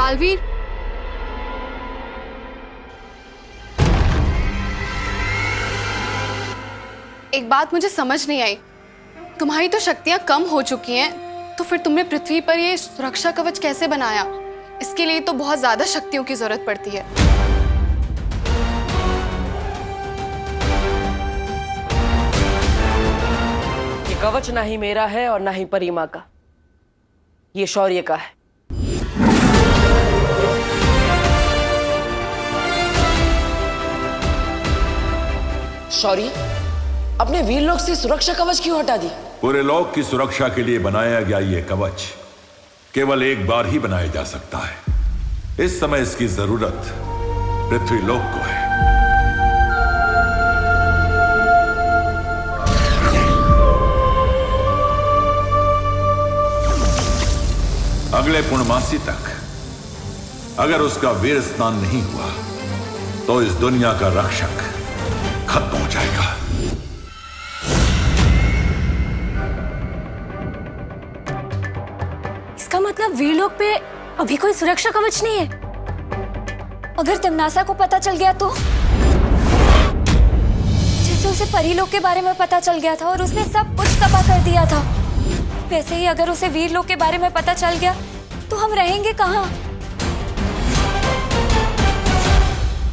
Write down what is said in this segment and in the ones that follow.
बालवीर, एक बात मुझे समझ नहीं आई। तुम्हारी तो शक्तियां कम हो चुकी हैं, तो फिर तुमने पृथ्वी पर ये सुरक्षा कवच कैसे बनाया? इसके लिए तो बहुत ज्यादा शक्तियों की जरूरत पड़ती है। ये कवच ना ही मेरा है और ना ही परिमा का, ये शौर्य का है। शौर्य, अपने वीर लोग से सुरक्षा कवच क्यों हटा दी? पूरे लोक की सुरक्षा के लिए बनाया गया ये कवच केवल एक बार ही बनाया जा सकता है। इस समय इसकी जरूरत पृथ्वी लोक को है। अगले पूर्णमासी तक अगर उसका वीर स्नान नहीं हुआ तो इस दुनिया का रक्षक खत्म हो जाएगा। इसका मतलब वीरलोक पे अभी कोई सुरक्षा कवच नहीं है। अगर तमनासा को पता चल गया तो? जैसे उसे परीलोक के बारे में पता चल गया था और उसने सब कुछ तबाह कर दिया था, वैसे ही अगर उसे वीरलोक के बारे में पता चल गया तो हम रहेंगे कहाँ?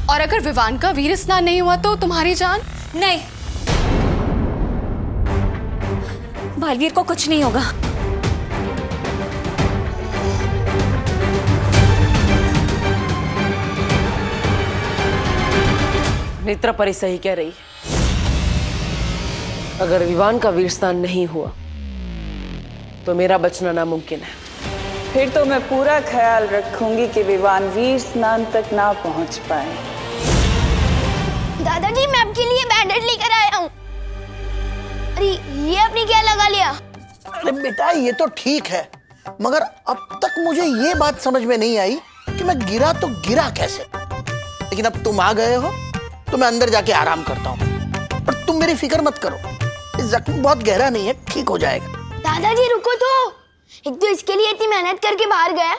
और अगर विवान का वीर स्नान नहीं हुआ तो तुम्हारी जान? नहीं, बालवीर को कुछ नहीं होगा। नेत्रा परी सही कह रही है। अगर विवान का वीर स्नान नहीं हुआ तो मेरा बचना नामुमकिन है। फिर तो मैं पूरा ख्याल रखूंगी कि विवान वीर स्नान तक ना पहुंच पाए। दादाजी, मैं आपके लिए बैंडेज लेकर आया हूँ। अरे ये आपने क्या लगा लिया? अरे बेटा, ये तो ठीक है, मगर अब तक मुझे ये बात समझ में नहीं आई कि मैं गिरा तो गिरा कैसे। लेकिन अब तुम आ गए हो तो मैं अंदर जाके आराम करता हूँ। और तुम मेरी फिक्र मत करो, इस जख्म बहुत गहरा नहीं है, ठीक हो जाएगा। दादाजी रुको तो, एक तो इसके लिए इतनी मेहनत करके बाहर गया।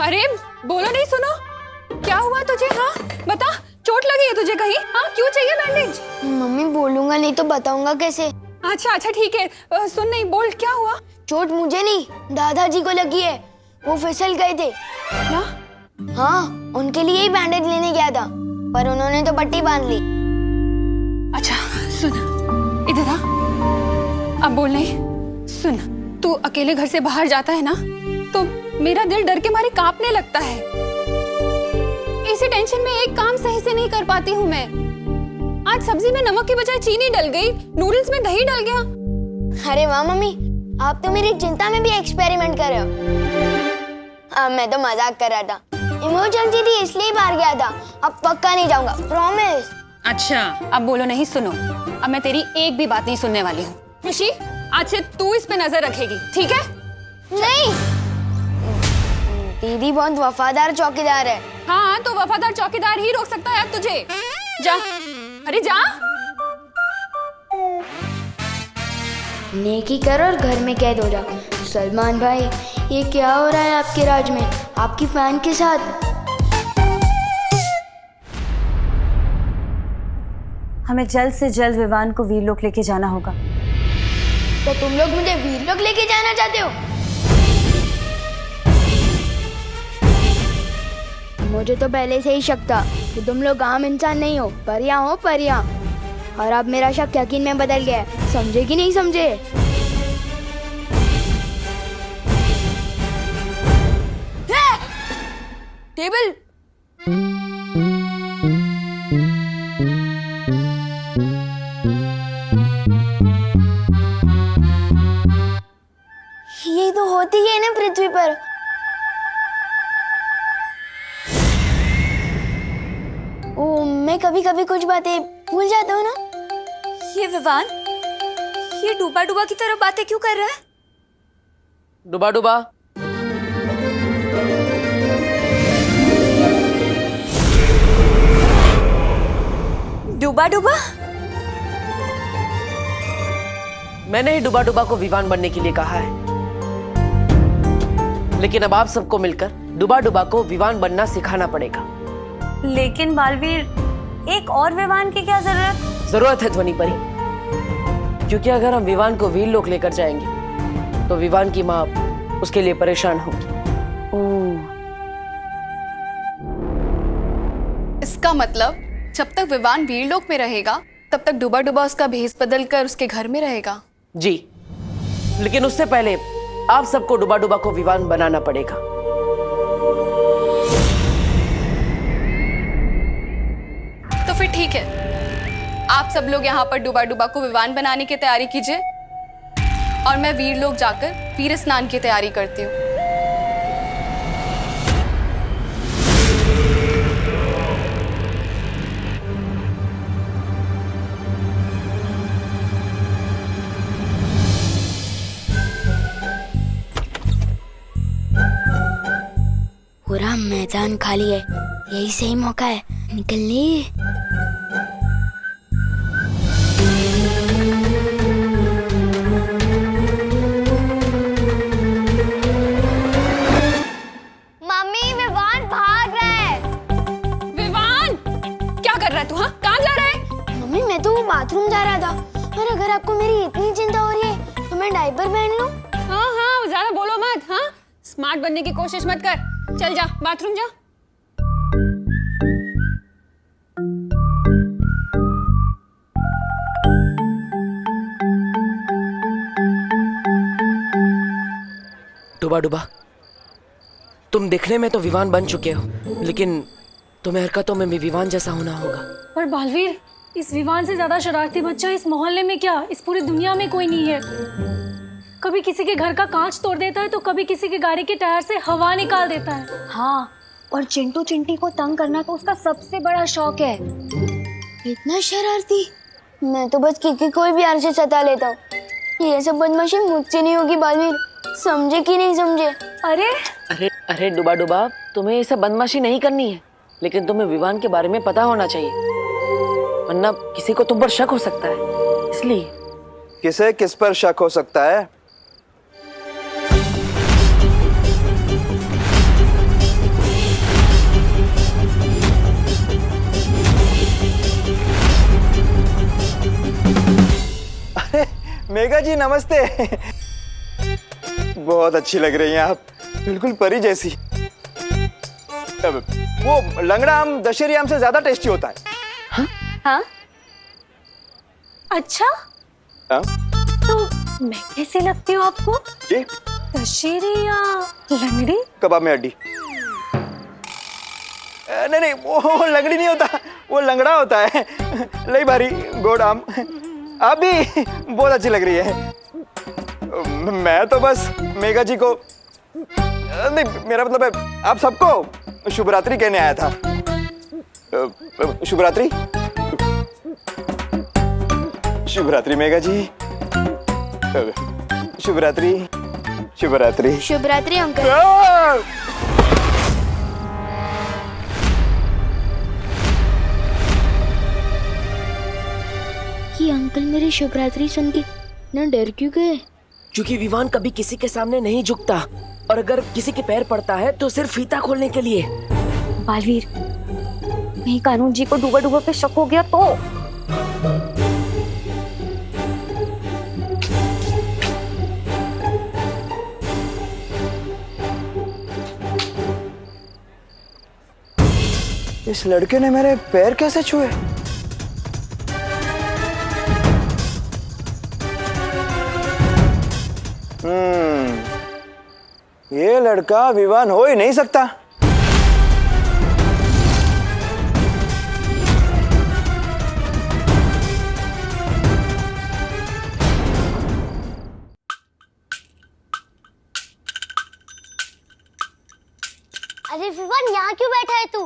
अरे बोलो नहीं, सुनो क्या हुआ तुझे? हाँ बता, चोट लगी है तुझे कहीं? हाँ क्यों चाहिए बैंडेज? मम्मी बोलूंगा नहीं तो बताऊंगा कैसे? अच्छा अच्छा ठीक है, सुन, नहीं बोल, क्या हुआ? चोट मुझे नहीं, दादाजी को लगी है। वो फिसल गए थे। क्या? हाँ, उनके लिए ही बैंडेज लेने गया था, पर उन्होंने तो पट्टी बांध ली। अच्छा सुन, इधर आ। अब बोल नहीं, सुन, तू अकेले घर से बाहर जाता है ना तो मेरा दिल डर के मारे कांपने लगता है। इसी टेंशन में एक काम सही से नहीं कर पाती हूँ मैं। आज सब्जी में नमक की बजाय चीनी डल गई, नूडल्स में दही डल गया। अरे वाह मम्मी, आप तो मेरी चिंता में भी एक्सपेरिमेंट कर रहे हो। मैं तो मजाक कर रहा था, इमरजेंसी थी इसलिए बाहर गया था। अब पक्का नहीं जाऊंगा, प्रॉमिस। अच्छा अब बोलो नहीं, सुनो, अब मैं तेरी एक भी बात नहीं सुनने वाली हूँ। खुशी, आज से तू इस पे नजर रखेगी, ठीक है? नहीं, दीदी बहुत वफादार चौकीदार है। हाँ तो वफादार चौकीदार ही रोक सकता है अब तुझे। जा, अरे जा। नेकी कर और घर में कैद हो जा। सलमान भाई, ये क्या हो रहा है आपके राज में, आपकी फैन के साथ? हमें जल्द से जल्द विवान को वीरलोक लेके जाना होगा। तो तुम लोग मुझे वीरलोक लेके जाना चाहते हो? मुझे तो पहले से ही शक था कि तुम लोग आम इंसान नहीं हो, परियां हो परियां। और अब मेरा शक यकीन में बदल गया है, समझे कि नहीं समझे? टेबल। ये तो होती है ना पृथ्वी पर। ओ, मैं कभी कभी कुछ बातें भूल जाता हूँ ना। ये विवान, ये डूबा डूबा की तरह बातें क्यों कर रहा है? डुबा डुबा, डूबा डूबा? मैंने ही डुबा डुबा को विवान बनने के लिए कहा है। लेकिन अब आप सबको मिलकर डुबा डुबा को विवान बनना सिखाना पड़ेगा। लेकिन बालवीर, एक और विवान की क्या जरूरत है ध्वनि परी, क्योंकि अगर हम विवान को वीर लोक लेकर जाएंगे तो विवान की माँ उसके लिए परेशान होगी। इसका मतलब जब तक विवान वीरलोक में रहेगा तब तक डुबा डुबा उसका भेष बदल कर उसके घर में रहेगा। जी, लेकिन उससे पहले आप सबको डुबा डुबा को विवान बनाना पड़ेगा। तो फिर ठीक है, आप सब लोग यहाँ पर डुबा डुबा को विवान बनाने की तैयारी कीजिए और मैं वीरलोक जाकर वीर स्नान की तैयारी करती हूँ। पूरा मैदान खाली है, यही सही मौका है निकलने। मम्मी, विवान भाग रहा है। विवान, क्या कर रहा है तू? हाँ, कहाँ जा रहा है? मम्मी, मैं तो बाथरूम जा रहा था, और अगर आपको मेरी इतनी चिंता हो रही है तो मैं डायपर पहन लूं? हाँ हाँ, ज्यादा बोलो मत। हाँ, स्मार्ट बनने की कोशिश मत कर। चल जा, बाथरूम जा। डुबा डुबा, तुम दिखने में तो विवान बन चुके हो, लेकिन तुम्हें हरकतों में भी विवान जैसा होना होगा। पर बालवीर, इस विवान से ज्यादा शरारती बच्चा इस मोहल्ले में क्या, इस पूरी दुनिया में कोई नहीं है। कभी किसी के घर का कांच तोड़ देता है तो कभी किसी के गाड़ी के टायर से हवा निकाल देता है। हाँ, और चिंटू चिंटी को तंग करना तो उसका सबसे बड़ा शौक है। इतना शरारती? मैं तो बस किकी कोई भी आर से सता लेता हूँ। ये सब बदमाशी मुझसे नहीं होगी बालवीर, समझे कि नहीं समझे? अरे अरे अरे डुबा डुबा, तुम्हें ये सब बदमाशी नहीं करनी है, लेकिन तुम्हें विवान के बारे में पता होना चाहिए, वरना किसी को तुम पर शक हो सकता है। इसलिए किसे किस पर शक हो सकता है? अरे मेघा जी, नमस्ते। बहुत अच्छी लग रही हैं आप, बिल्कुल परी जैसी। वो लंगड़ा आम दशहरी आम से ज्यादा टेस्टी होता है। हाँ, अच्छा, हाँ? तो मैं कैसे लगती हूँ आपको? जी, दशहरी या लंगड़ी? कबाब में हड्डी। नहीं नहीं, वो लंगड़ी नहीं होता, वो लंगड़ा होता है। लई बारी गोड आम। आप भी बहुत अच्छी लग रही है। मैं तो बस मेघा जी को, नहीं, मेरा मतलब है आप सबको शुभ रात्रि कहने आया था। शुभ रात्रि। शुभ रात्रि मेघा जी। शुभ रात्रि। शुभ रात्रि। शुभ रात्रि अंकल। ये अंकल मेरी शुभ रात्रि सुन के ना डर क्यों गए? क्योंकि विवान कभी किसी के सामने नहीं झुकता, और अगर किसी के पैर पड़ता है तो सिर्फ फीता खोलने के लिए। बालवीर, कहीं कानून जी को डूबा डूबा पे शक हो गया तो? इस लड़के ने मेरे पैर कैसे छुए? ये लड़का विवान हो ही नहीं सकता। अरे विवान, यहाँ क्यों बैठा है तू?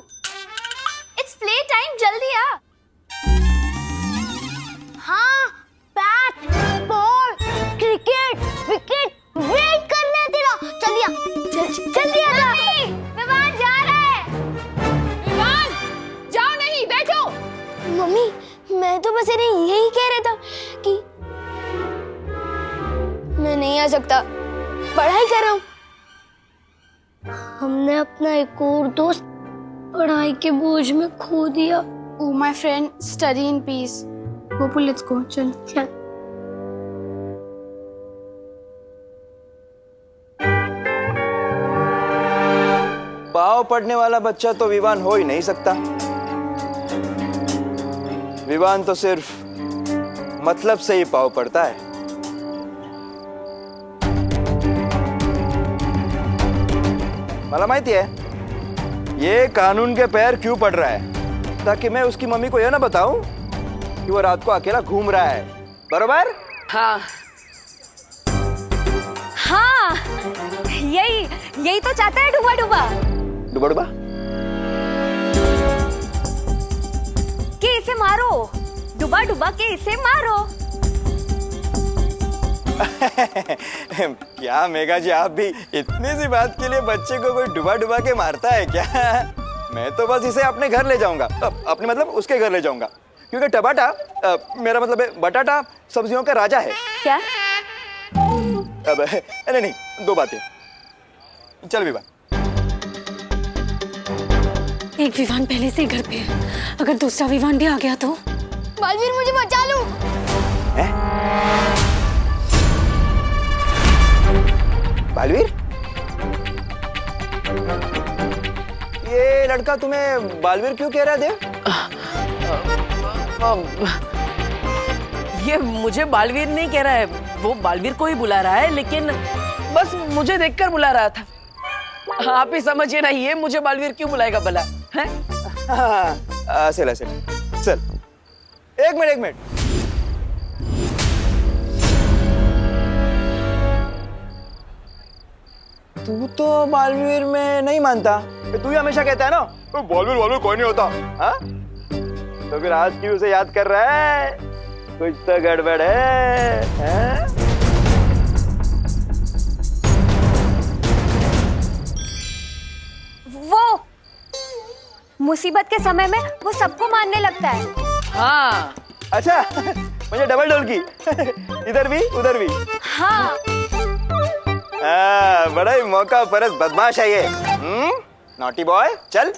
इट्स प्ले टाइम, जल्दी आ। हाँ, bat, ball, cricket, wicket, wait करना है तेरा। जल्दी आ, जल्दी आ जा। विवान जा रहा है। विवान, जाओ नहीं, बैठो। मम्मी, मैं तो बस इन्हें यही कह रहा था कि मैं नहीं आ सकता, पढ़ाई कर रहा हूँ। हमने अपना एक और दोस्त पढ़ाई के बोझ में खो दिया। Oh, my friend, study in peace. Gopul, let's go. चल। चल। पाँव पड़ने वाला बच्चा तो विवान हो ही नहीं सकता। विवान तो सिर्फ मतलब से ही पाँव पड़ता है। मला माहिती है ये कानून के पैर क्यों पड़ रहा है, ताकि मैं उसकी मम्मी को यह ना बताऊं कि वो रात को अकेला घूम रहा है, बरोबर? हाँ हाँ, यही तो चाहता है डूबा डूबा। डुबा डुबा कि इसे मारो, डूबा डूबा के इसे मारो। क्या मेघा जी, आप भी इतनी सी बात के लिए बच्चे को कोई डुबा डुबा के मारता है क्या? मैं तो बस इसे अपने घर ले जाऊंगा, अपने मतलब उसके घर ले जाऊंगा, क्योंकि टमाटा मेरा मतलब है बटाटा सब्जियों का राजा है। क्या? अब नहीं, दो बातें। चल विवान। एक विवान पहले से ही घर पे है, अगर दूसरा विवान भी आ गया तो? बालवीर, मुझे बचा लो। बालवीर, ये लड़का तुम्हें बालवीर क्यों कह रहा है देव? ये मुझे बालवीर नहीं कह रहा है, वो बालवीर को ही बुला रहा है, लेकिन बस मुझे देखकर बुला रहा था। आप ही समझिए ना, ये मुझे बालवीर क्यों बुलाएगा भला? हैं? चल एक मिनट। तू तो बालवीर में नहीं मानता, तू ही हमेशा कहता है ना तो बालवीर कोई नहीं होता। हाँ, तो फिर आज क्यों उसे याद कर रहा है? कुछ तो गड़बड़ है, हाँ? वो मुसीबत के समय में वो सबको मारने लगता है। हाँ। अच्छा, मुझे डबल डोल की। इधर भी उधर भी। हाँ। बड़ा ही मौका परस्त बदमाश है ये। नॉटी बॉय, चल।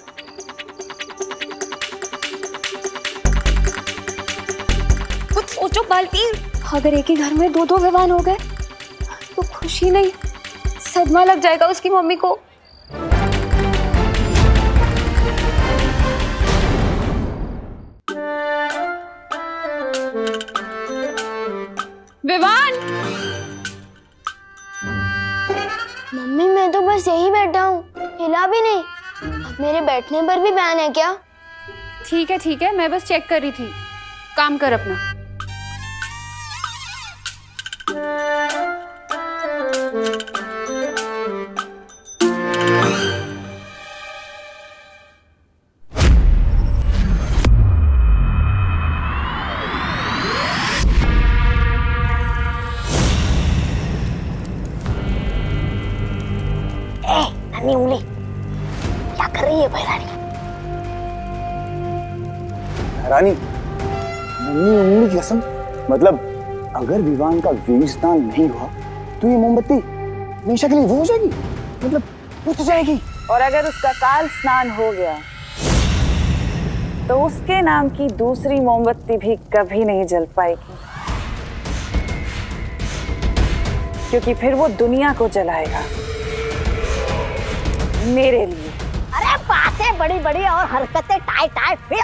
कुछ सोचो बालवीर, अगर एक ही घर में दो विवान हो गए तो खुशी नहीं, सदमा लग जाएगा उसकी मम्मी को। विवान! मम्मी, मैं तो बस यही बैठा हूँ, हिला भी नहीं। अब मेरे बैठने पर भी बैन है क्या? ठीक है, मैं बस चेक कर रही थी। काम कर अपना। नन्ही उंगली, क्या कर रही है भैरानी? रानी, नन्ही उंगली की कसम, मतलब अगर विवान का वीर स्नान नहीं हुआ तो ये मोमबत्ती हमेशा के लिए वो हो जाएगी, मतलब बुझ जाएगी। और अगर उसका काल स्नान हो गया तो उसके नाम की दूसरी मोमबत्ती भी कभी नहीं जल पाएगी, क्योंकि फिर वो दुनिया को जलाएगा मेरे लिए। अरे बातें बड़ी बड़ी और हरकतें टाइट टाइट फिर।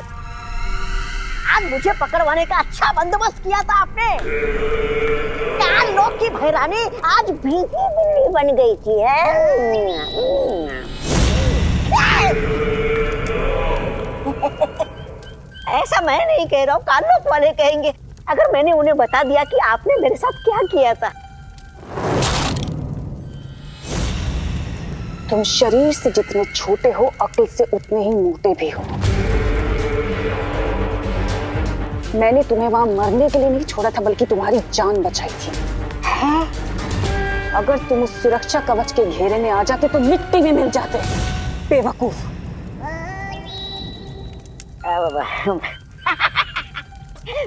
आज मुझे पकड़वाने का अच्छा बंदोबस्त किया था आपने। क्या लोग की भैरानी आज भीगी बिल्ली बन गई थी है? ऐसा मैं नहीं कह रहा हूँ, कानून वाले कहेंगे अगर मैंने उन्हें बता दिया कि आपने मेरे साथ क्या किया था। तुम शरीर से जितने छोटे हो, अक्ल से उतने ही मोटे भी हो। मैंने तुम्हें वहां मरने के लिए नहीं छोड़ा था, बल्कि तुम्हारी जान बचाई थी। अगर तुम उस सुरक्षा कवच के घेरे में आ जाते तो मिट्टी में मिल जाते। बेवकूफ।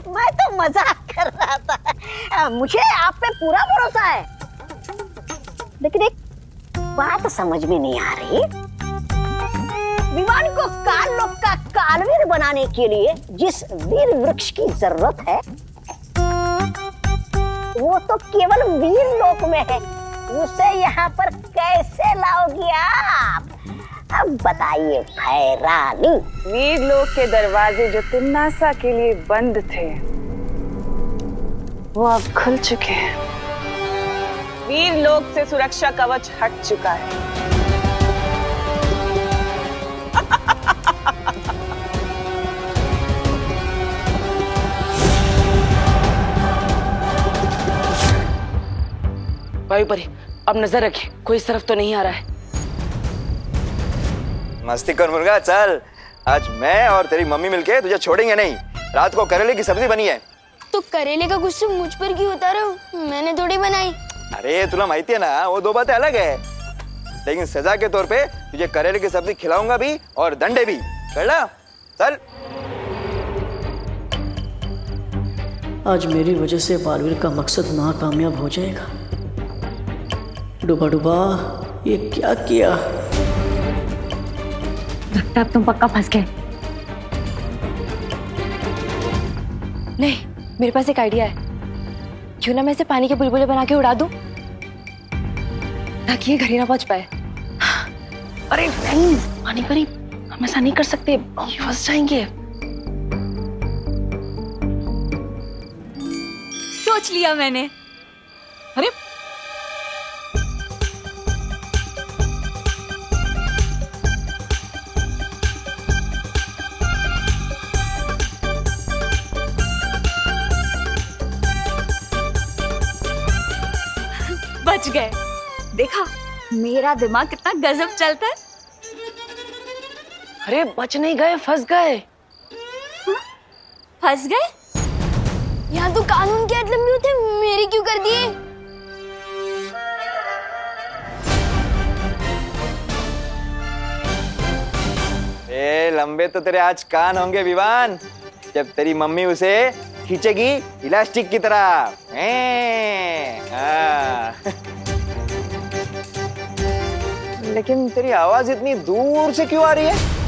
मैं तो मजाक कर रहा था, मुझे आप पे पूरा भरोसा है, लेकिन एक बात समझ में नहीं आ रही। विवान को काल लोक का कालवीर बनाने के लिए जिस वीर वृक्ष की जरूरत है वो तो केवल वीर लोक में है, उसे यहाँ पर कैसे लाओगी आप? अब बताइए भैरानी। वीर लोक के दरवाजे जो तिम्नासा के लिए बंद थे वो अब खुल चुके हैं। वीर लोक से सुरक्षा कवच हट चुका है। वायु परी, अब नजर रखे, कोई इस तरफ तो नहीं आ रहा है। मस्ती कर मुर्गा, चल। आज मैं और तेरी मम्मी मिलके तुझे छोड़ेंगे नहीं। रात को करेले की सब्जी बनी है। तो करेले का गुस्सा मुझ पर क्यों उतारा हो? मैंने थोड़ी बनाई। अरे तुला माहिती है ना, वो दो बातें अलग है। लेकिन सजा के तौर पे तुझे करेले की सब्जी खिलाऊंगा भी और डंडे भी। चल चल। आज मेरी वजह से बालवीर का मकसद नाकामयाब हो जाएगा। डूबा डूबा, ये क्या किया? लगता है अब तुम पक्का फंस गए। नहीं, मेरे पास एक आइडिया है। क्यों ना मैं इसे पानी के बुलबुले बना के उड़ा दूं, ताकि ये घर ही ना पहुंच पाए। अरे नहीं, पानी परी, हम ऐसा नहीं कर सकते, फंस जाएंगे। सोच लिया मैंने। अरे बच गए। देखा, मेरा दिमाग कितना गजब चलता है। अरे बच नहीं गए, फंस गए। फंस गए? यहाँ तो कानून के हद लंबे होते, मेरी क्यों कर दिए? ए लंबे तो तेरे आज कान होंगे विवान, जब तेरी मम्मी उसे खींचेगी इलास्टिक की तरह। लेकिन तेरी आवाज इतनी दूर से क्यों आ रही है?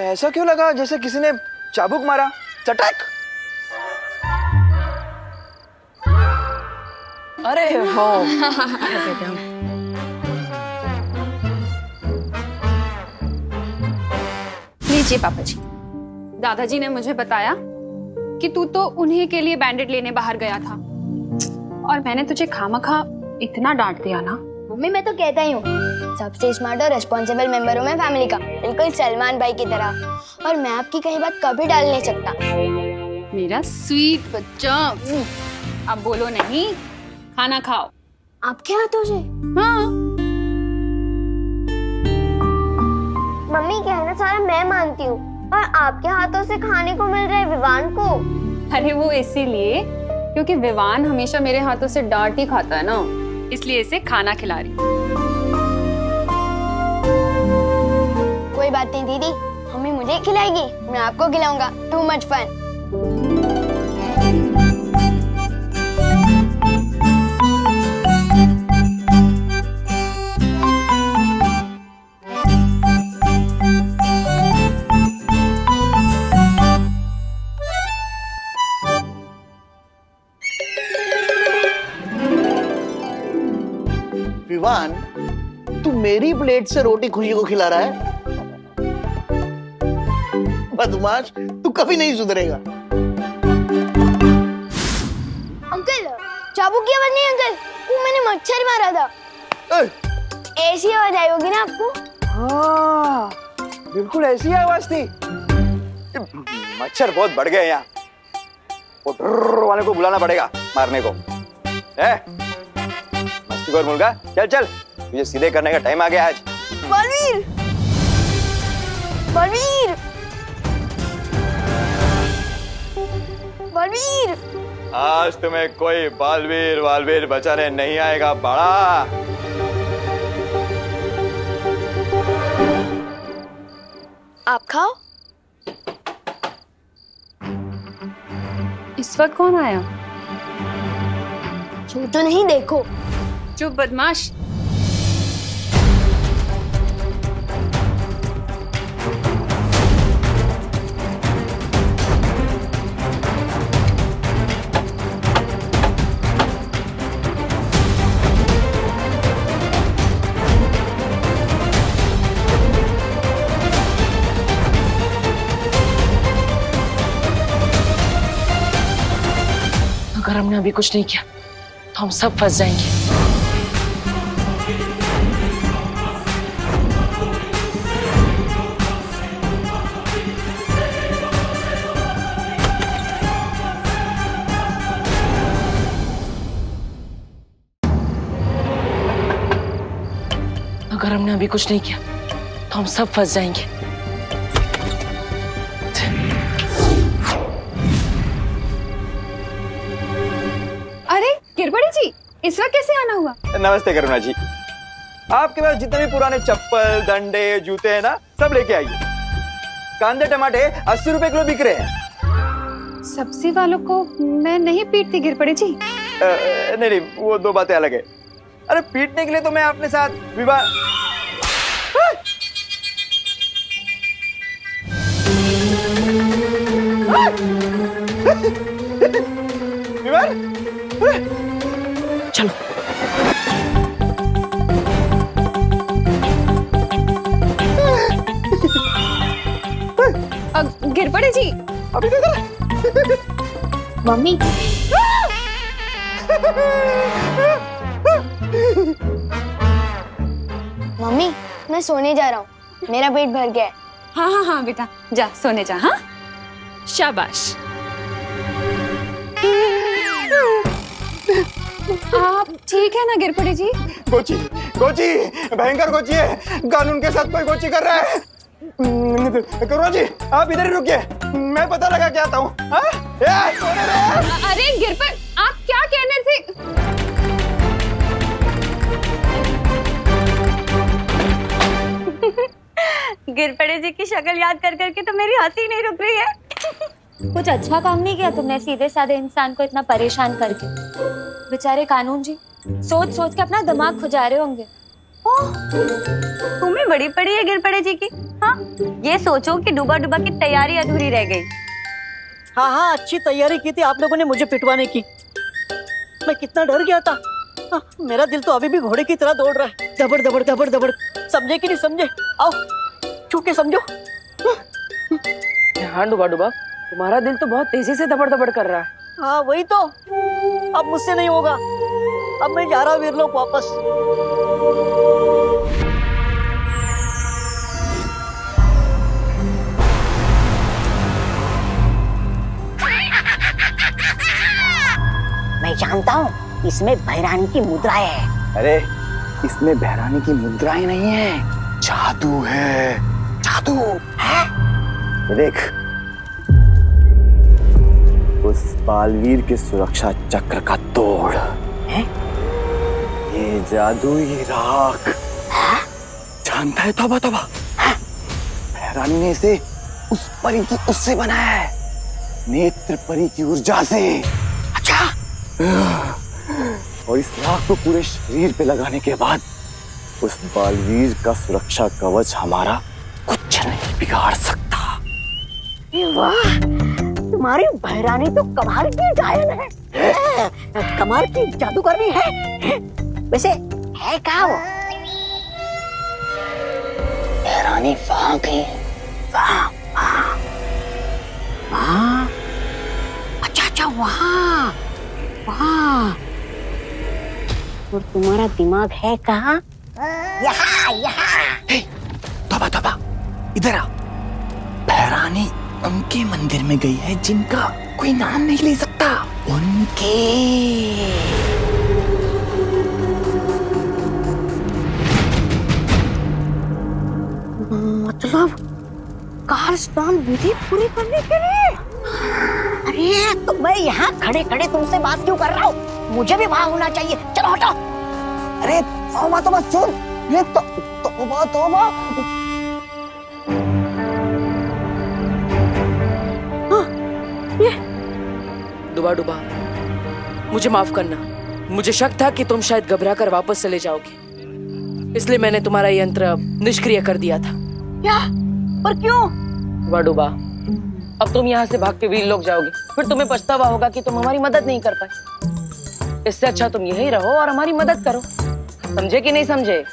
ऐसा क्यों लगा जैसे किसी ने चाबुक मारा? चटक। अरे हो। लीजिए पापा जी, दादाजी ने मुझे बताया कि तू तो उन्हीं के लिए बैंडेड लेने बाहर गया था, और मैंने तुझे खामखा इतना डांट दिया ना। मम्मी, मैं तो कहता ही हूँ, सबसे स्मार्ट और रिस्पॉन्सिबल मेंबर हूँ मैं फैमिली का, बिल्कुल सलमान भाई की तरह, और मैं आपकी कहीं बात कभी डाल नहीं सकता। मेरा स्वीट बच्चा। अब बोलो नहीं, खाना खाओ। आपके हाथों से? हाँ। मम्मी, कहना सारा मैं मानती हूँ, और आपके हाथों से खाने को मिल रहा है विवान को। अरे वो इसीलिए क्योंकि विवान हमेशा मेरे हाथों से डांट ही खाता है ना, इसलिए इसे खाना खिला रही। कोई बात नहीं दीदी, मम्मी मुझे खिलाएगी, मैं आपको खिलाऊंगा। Too much fun. विवान, तू मेरी प्लेट से रोटी खुशी को खिला रहा है? बदमाश, तू कभी नहीं सुधरेगा। अंकल, चाबुक की आवाज नहीं अंकल, वो मैंने मच्छर मारा था। ऐसी आवाज आई होगी ना आपको? हाँ, बिल्कुल ऐसी आवाज थी। मच्छर बहुत बढ़ गए यहाँ। वो ड्रर वाले को बुलाना पड़ेगा मारने को। मस्ती कर मुर्गा, चल चल, तुझे सीधे करने का टाइम आ गया आज। बालवीर, बलवीर, बलवीर, आज तुम्हें कोई बालवीर वालवीर बचाने नहीं आएगा बड़ा। आप खाओ। इस वक्त कौन आया? छू तो नहीं, देखो। चुप बदमाश। अगर हमने अभी कुछ नहीं किया तो हम सब फंस जाएंगे। अगर हमने अभी कुछ नहीं किया तो हम सब फंस जाएंगे। अरे गिरबड़ी जी, इस वक्त कैसे आना हुआ? नमस्ते करुणा जी, आपके पास जितने भी पुराने चप्पल डंडे जूते हैं ना, सब लेके आइए। कांदे टमाटे 80 रुपए किलो बिक रहे हैं। सब्जी वालों को मैं नहीं पीटती गिरबड़ी जी। नहीं नहीं, वो दो बातें अलग है। अरे पीटने के लिए तो मैं अपने साथ विवाह चलो। गिरबड़ी जी, अभी तो मम्मी, मम्मी, मैं सोने जा रहा हूँ, मेरा पेट भर गया है। हाँ हाँ हाँ बेटा, जा सोने जा। हाँ, शाबाश। आप ठीक है ना गिरबड़ी जी? गोची गोची भयंकर गोची है, कानून के साथ कोई गोची कर रहा है। करुणा जी, आप इधर ही रुकिए, मैं पता लगा के आता हूँ। अरे गिरबड़, आप क्या कहने थे? गिरपड़े जी की शक्ल याद कर करके तो मेरी हंसी नहीं रुक रही है। कुछ अच्छा काम नहीं किया तुमने सीधे साधे इंसान को इतना परेशान करके। बेचारे कानून जी सोच सोच के अपना दिमाग खुजा रहे होंगे। तुम्हें बड़ी पड़ी है गिरपड़े जी की। हाँ, ये सोचो कि डूबा डूबा की तैयारी अधूरी रह गई। हाँ हाँ, अच्छी तैयारी की थी आप लोगों ने मुझे पिटवाने की। मैं कितना डर गया था। हाँ, मेरा दिल तो अभी भी घोड़े की तरह दौड़ रहा है, दबड़ दबड़ दबड़ दबड़। समझे कि नहीं समझे? आओ छू के समझो। हाँ डूबा डूबा, तुम्हारा दिल तो बहुत तेजी से दबड़ दबड़ कर रहा है। हाँ वही तो, अब मुझसे नहीं होगा। अब मैं जा रहा हूँ वीरलोक वापस। मैं जानता हूँ इसमें भैरानी की मुद्राएं है। अरे इसमें भैरानी की मुद्राएं नहीं है, जादू है। जादू है? ये देख, उस बालवीर के सुरक्षा चक्र का तोड़ है? ये जादुई राख जानता है? तौबा तौबा, भैरानी ने इसे उस परी की उससे बनाया है, नेत्र परी की ऊर्जा से। अच्छा, और इस राख को पूरे शरीर पे लगाने के बाद उस बालवीर का सुरक्षा कवच हमारा कुछ नहीं बिगाड़ सकता। वाह, तुम्हारी भैरानी तो कमाल की गायन है, कमाल की जादूगरनी है। वैसे है क्या वो? भैरानी वहां गई। वहाँ वहाँ, अच्छा अच्छा, वहाँ वहाँ। और तुम्हारा दिमाग है कहाँ? यहाँ यहाँ। तौबा तौबा, इधर आ। भैरानी उनके मंदिर में गई है जिनका कोई नाम नहीं ले सकता, उनके। काल स्नान विधि पूरी करने के लिए। अरे तो मैं यहाँ खड़े खड़े तुमसे बात क्यों कर रहा हूँ? मुझे भी वहां होना चाहिए। चलो हटो। अरे तौबा तौबा, सुन ये तौबा तौबा। ये डुबा डुबा, मुझे माफ करना। मुझे शक था कि तुम शायद घबरा कर वापस चले जाओगे, इसलिए मैंने तुम्हारा यंत्र निष्क्रिय कर दिया था। क्या? पर क्यों? डुबा डुबा, अब तुम यहाँ से भाग के वीर लोग जाओगे, फिर तुम्हें पछतावा होगा कि तुम हमारी मदद नहीं कर पाए। इससे अच्छा तुम यहीं रहो और हमारी मदद करो। समझे कि नहीं समझे?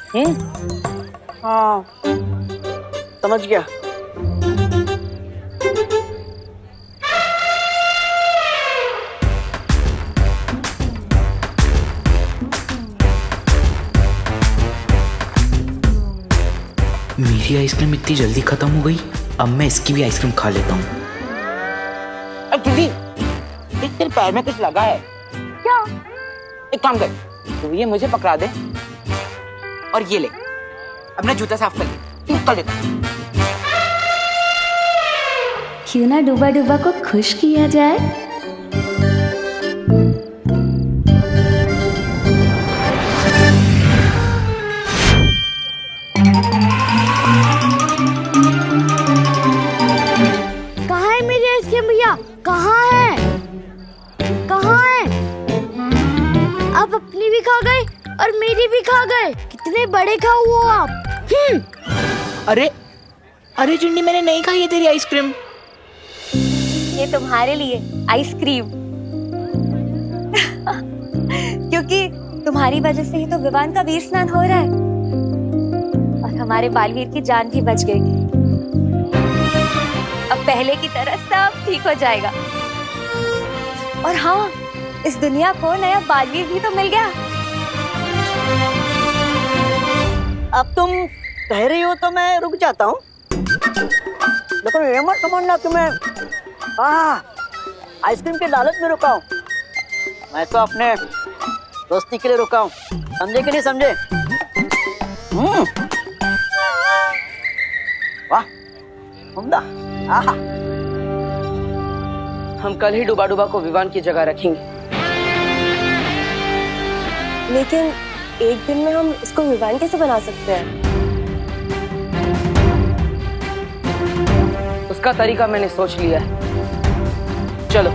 हाँ, समझ गया। मेरी आइसक्रीम इतनी जल्दी खत्म हो गई, अब मैं इसकी भी आइसक्रीम खा लेता हूँ। दीदी, तेरे पैर में कुछ लगा है क्या? एक काम कर, तू ये मुझे पकड़ा दे और ये ले, अपना जूता साफ कर ले। कर लेता। क्यों ना डूबा डूबा को खुश किया जाए। कहाँ है मेरी आइसक्रीम भैया? कहाँ है? कहाँ है? आप अपनी भी खा गए और मेरी भी खा गए। कितने बड़े खाओ हो आप। अरे अरे चिंडी, मैंने नहीं खाई है तेरी आइसक्रीम। ये तुम्हारे लिए आइसक्रीम। क्योंकि तुम्हारी वजह से ही तो विवान का वीर स्नान हो रहा है और हमारे बालवीर की जान भी बच गई। अब पहले की तरह सब ठीक हो जाएगा। और हाँ, इस दुनिया को नया बालवीर भी तो मिल गया। अब तुम कह रही हो तो मैं रुक जाता हूँ, लेकिन ये मत समझना कि मैं आइसक्रीम के लालच में रुका हूँ। मैं तो अपने दोस्ती के लिए रुका हूँ। समझे कि नहीं समझे? वाह, उम्दा। हम कल ही डुबा डुबा को विवान की जगह रखेंगे। लेकिन एक दिन में हम इसको विवान कैसे बना सकते हैं? उसका तरीका मैंने सोच लिया है। चलो।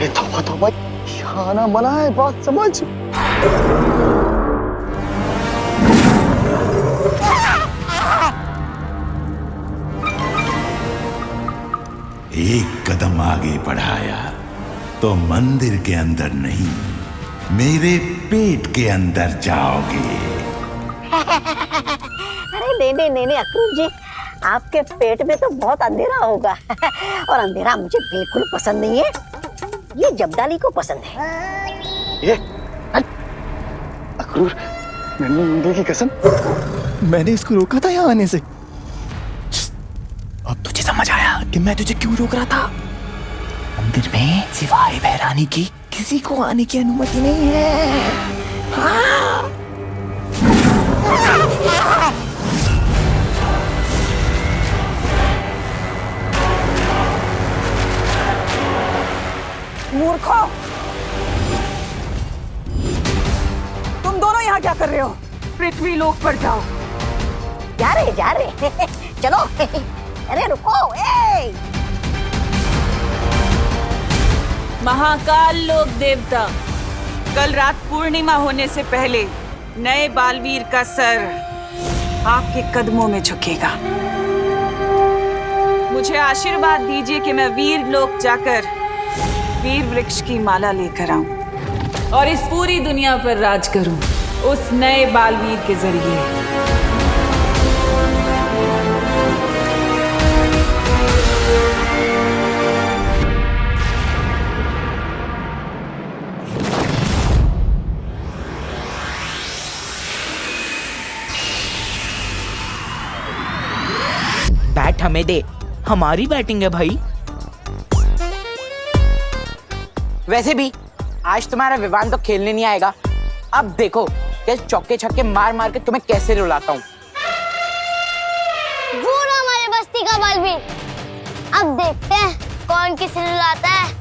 ये तौबा तौबा, खाना बना है, बात समझ। एक कदम आगे बढ़ाया तो मंदिर के अंदर नहीं, मेरे पेट के अंदर जाओगे। अरे नहीं अक्रूर जी, आपके पेट में तो बहुत अंधेरा होगा और अंधेरा मुझे बिल्कुल पसंद नहीं है। ये जब्दाली को पसंद है। ये अक्रूर, मैंने मुंडे की कसम, मैंने इसको रोका था यहाँ आने से। अब तुझे समझ आया कि मैं तुझे क्यों रोक रहा था। मंदिर में सिवाय बहरानी की किसी को आने की अनुमति नहीं है। हाँ। मूर्खों, तुम दोनों यहाँ क्या कर रहे हो? पृथ्वी लोक पर जाओ। जा रहे चलो। अरे रुको। महाकाल लोक देवता, कल रात पूर्णिमा होने से पहले नए बालवीर का सर आपके कदमों में झुकेगा। मुझे आशीर्वाद दीजिए कि मैं वीर लोक जाकर वीर वृक्ष की माला लेकर आऊं और इस पूरी दुनिया पर राज करूं उस नए बालवीर के जरिए। बैट हमें दे, हमारी बैटिंग है भाई। वैसे भी आज तुम्हारा विवान तो खेलने नहीं आएगा। अब देखो कि चौके छक्के मार मार के तुम्हें कैसे रुलाता हूँ। वो रहा हमारे बस्ती का बालवीर। अब देखते हैं कौन किसे रुलाता है।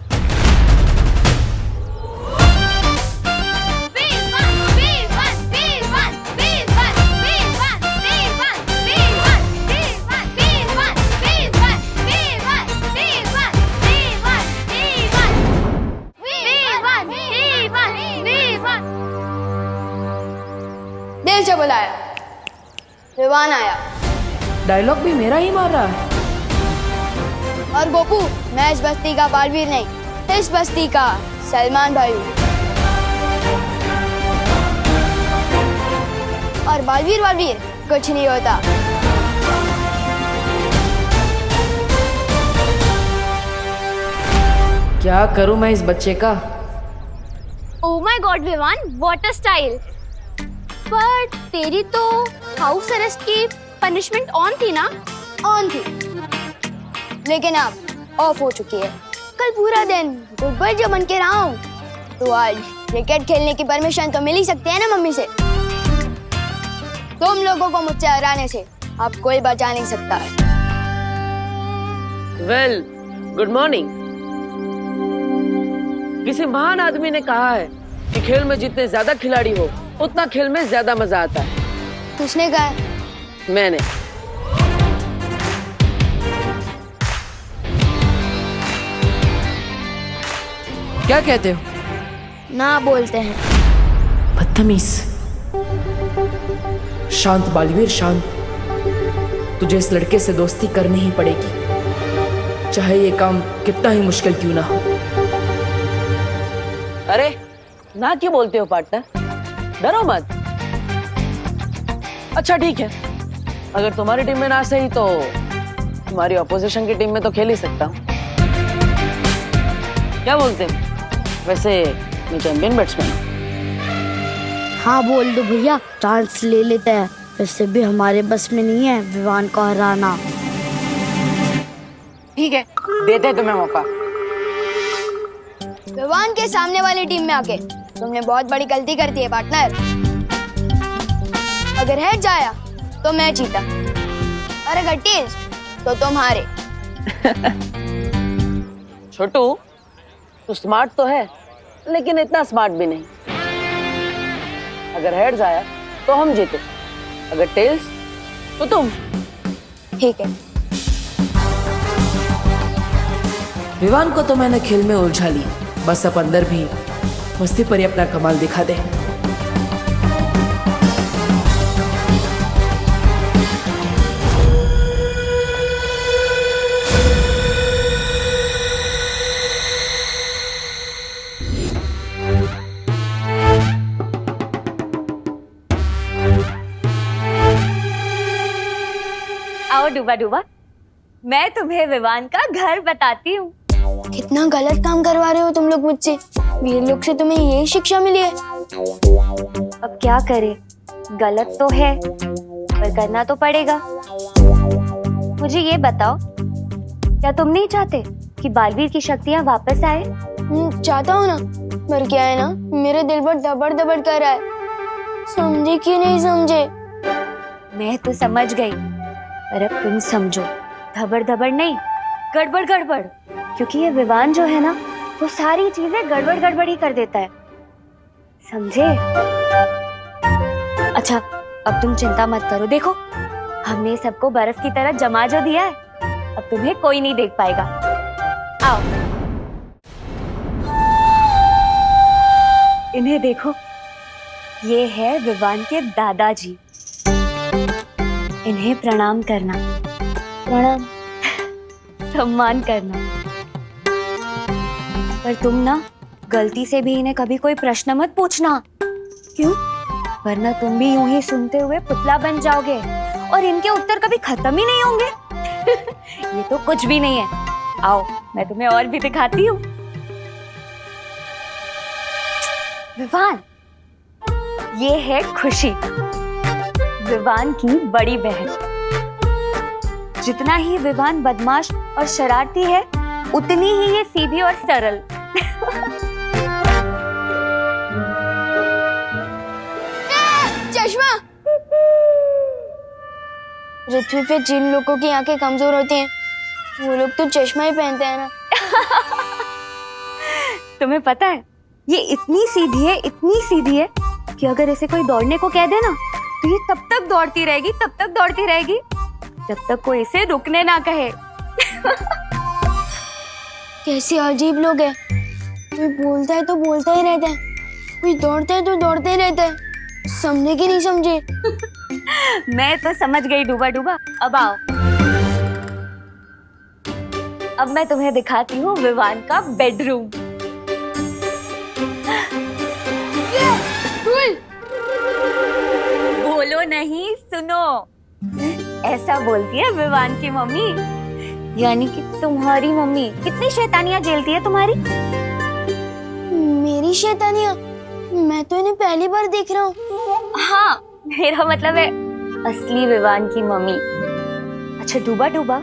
दिल से बुलाया, विवान आया। डायलॉग भी मेरा ही मार रहा है। और गोपू, मैं इस बस्ती का बालवीर नहीं, इस बस्ती का सलमान भाई हूँ। और बालवीर बालवीर कुछ नहीं होता। क्या करूं मैं इस बच्चे का? Oh my God Vivaan, what a style. पर तेरी तो हाउस अरेस्ट की पनिशमेंट ऑन थी ना? ऑन थी, लेकिन अब ऑफ हो चुकी है। कल पूरा दिन गुड बॉय जो बन के रहा हूँ, तो आज क्रिकेट खेलने की परमिशन तो मिल ही सकती है ना मम्मी से। तुम लोगों को मुझसे हराने से अब कोई बचा नहीं सकता है। Well, good morning. किसी महान आदमी ने कहा है कि खेल में जितने ज्यादा खिलाड़ी हो उतना खेल में ज्यादा मजा आता है। किसने कहा? मैंने। क्या कहते हो? ना बोलते हैं। बदतमीज। शांत बालवीर, शांत। तुझे इस लड़के से दोस्ती करनी ही पड़ेगी, चाहे ये काम कितना ही मुश्किल क्यों ना हो। अरे ना क्यों बोलते हो पार्टनर? डरो मत। अच्छा ठीक है, अगर तुम्हारी टीम में ना सही तो तुम्हारी ऑपोजिशन की टीम में तो खेल ही सकता हूँ। क्या बोलते हो? वैसे मैं चैंपियन बैट्समैन हूँ। हाँ बोल दो भैया, चांस ले लेते हैं। वैसे भी हमारे बस में नहीं है विवान को हराना। ठीक है, देते हैं तुम्हें मौका। विवान के सामने वाली टीम में आके तुमने बहुत बड़ी गलती कर दी है पार्टनर। अगर हेड जाया तो मैं जीता, और अगर टेल्स तो तुम हारे। छोटू, तू स्मार्ट तो है, लेकिन इतना स्मार्ट भी नहीं। अगर हेड्स आया तो हम जीते, अगर टेल्स तो तुम। ठीक है। विवान को तो मैंने खेल में उलझा लिया, बस अब अंदर भी मस्ती पर ही अपना कमाल दिखा दे। आओ डूबा डूबा, मैं तुम्हें विवान का घर बताती हूँ। कितना गलत काम करवा रहे हो तुम लोग मुझसे। मेरे लोग से तुम्हें यही शिक्षा मिली है। अब क्या करे, गलत तो है पर करना तो पड़ेगा। मुझे ये बताओ, क्या तुम नहीं चाहते कि बालवीर की शक्तियाँ वापस आए? चाहता हूँ ना, पर क्या है ना, मेरे दिल पर दबड़ दबड़ कर रहा है। समझे कि नहीं समझे? मैं तो समझ गई, पर अब तुम समझो। धबड़ धबड़ नहीं, गड़बड़ गड़बड़। क्योंकि ये विवान जो है ना, वो सारी चीजें गड़बड़ गड़बड़ ही कर देता है, समझे? अच्छा, अब तुम चिंता मत करो। देखो, हमने सबको बर्फ की तरह जमा जो दिया है, अब तुम्हें कोई नहीं देख पाएगा। आओ, इन्हें देखो, ये है विवान के दादाजी। इन्हें प्रणाम करना। प्रणाम। सम्मान करना। पर तुम ना गलती से भी इन्हें कभी कोई प्रश्न मत पूछना। क्यों? वरना तुम भी यूं ही सुनते हुए पुतला बन जाओगे और इनके उत्तर कभी खत्म ही नहीं होंगे। ये तो कुछ भी नहीं है। आओ, मैं तुम्हें और भी दिखाती हूँ। विवान, ये है खुशी, विवान की बड़ी बहन। जितना ही विवान बदमाश और शरारती है, उतनी ही ये सीधी और सरल। चश्मा। पृथ्वी पे जिन लोगों की आंखें कमजोर होती हैं, वो लोग तो चश्मा ही पहनते हैं ना। तुम्हें पता है, ये इतनी सीधी है कि अगर इसे कोई दौड़ने को कह दे ना, तो ये तब तक दौड़ती रहेगी जब तक कोई इसे रुकने ना कहे। कैसे अजीब लोग हैं। कोई बोलता है तो बोलता ही रहता है, कोई दौड़ता है तो दौड़ते ही रहता है। समझे कि नहीं समझे? मैं तो समझ गई डूबा। अब आओ, अब मैं तुम्हें दिखाती हूँ विवान का बेडरूम। बोलो नहीं, सुनो। ऐसा बोलती है विवान की मम्मी, यानी कि तुम्हारी मम्मी। कितनी शैतानियां झेलती है तुम्हारी? मेरी शैतानियां? मैं तो इन्हें पहली बार देख रहा हूँ। हाँ, मेरा मतलब है असली विवान की मम्मी। अच्छा डूबा,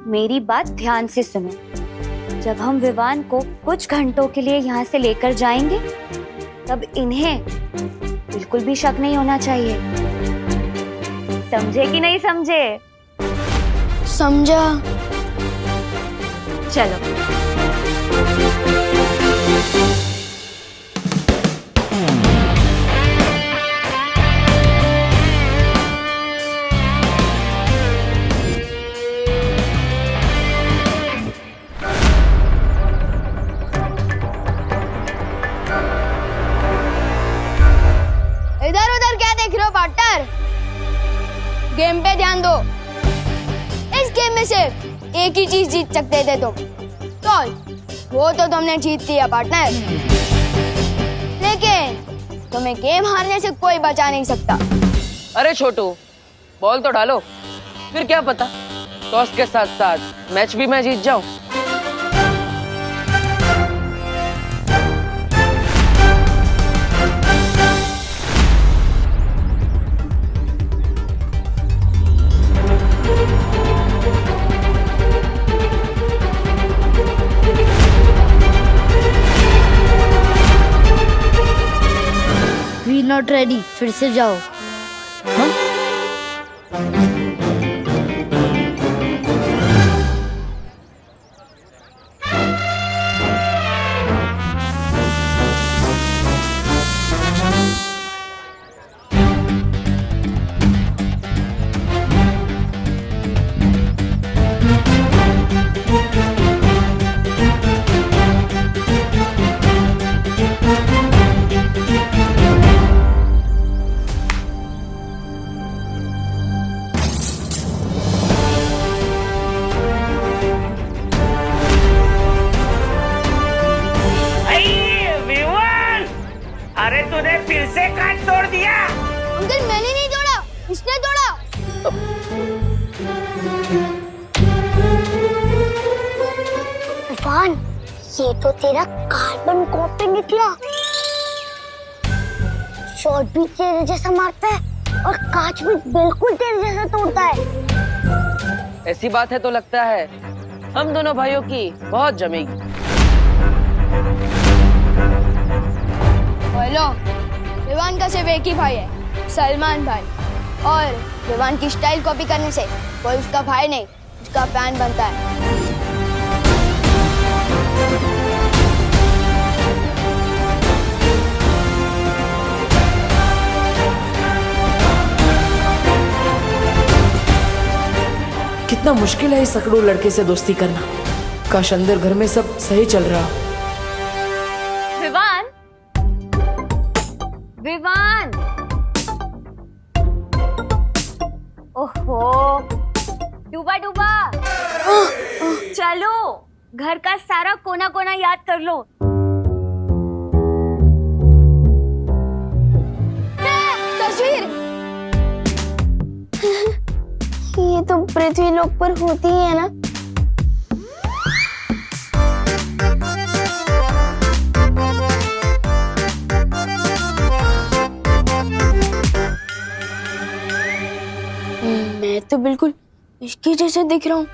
मेरी बात ध्यान से सुनो। जब हम विवान को कुछ घंटों के लिए यहाँ से लेकर जाएंगे, तब इन्हें बिल्कुल भी शक नहीं होना चाहिए। समझे कि नहीं समझे? समझा। चलो। इधर उधर क्या देख रहे हो पार्टनर? गेम पे ध्यान दो। इस गेम में सिर्फ एक ही चीज जीत सकते थे तुम। तो वो तो तुमने जीत लिया पार्टनर, लेकिन तुम्हें गेम हारने से कोई बचा नहीं सकता। अरे छोटू, बॉल तो डालो, फिर क्या पता टॉस के साथ साथ मैच भी मैं जीत जाऊं। वी नॉट रेडी, फिर से जाओ। अरे तूने फिर से कांच तोड़ दिया। अंकल मैंने नहीं तोड़ा, इसने तोड़ा। तूफान, ये तो तेरा कार्बन कॉपी निकला। शॉट भी तेरे जैसा मारता है और कांच भी बिल्कुल तेरे जैसा तोड़ता है। ऐसी बात है तो लगता है हम दोनों भाइयों की बहुत जमेगी। हेलो, विवान का सिर्फ एक ही भाई है, सलमान भाई। और विवान की स्टाइल कॉपी करने से कोई उसका भाई नहीं, उसका फैन बनता है। कितना मुश्किल है इस अकड़ू लड़के से दोस्ती करना। काश अंदर घर में सब सही चल रहा। विवान, विवान, ओहो, डूबा डूबा, चलो घर का सारा कोना कोना याद कर लो। तस्वीर। ये तो पृथ्वी लोक पर होती ही है ना। मैं तो बिल्कुल इसकी जैसे दिख रहा हूँ।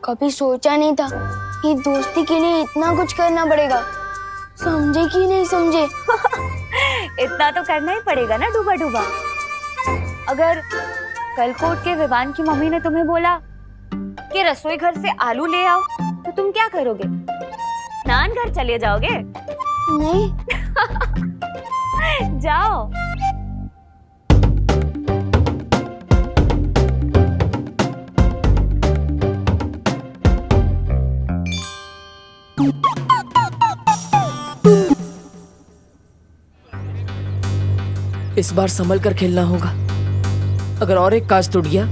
कभी सोचा नहीं था कि दोस्ती के लिए इतना कुछ करना पड़ेगा। समझे कि नहीं समझे? इतना तो करना ही पड़ेगा ना डूबा डूबा। अगर कल को उठ के विवान की मम्मी ने तुम्हें बोला कि रसोई घर से आलू ले आओ, तो तुम क्या करोगे? स्नान घर चले जाओगे? नहीं। जाओ। इस बार संभल कर खेलना होगा। अगर और एक काज टूट गया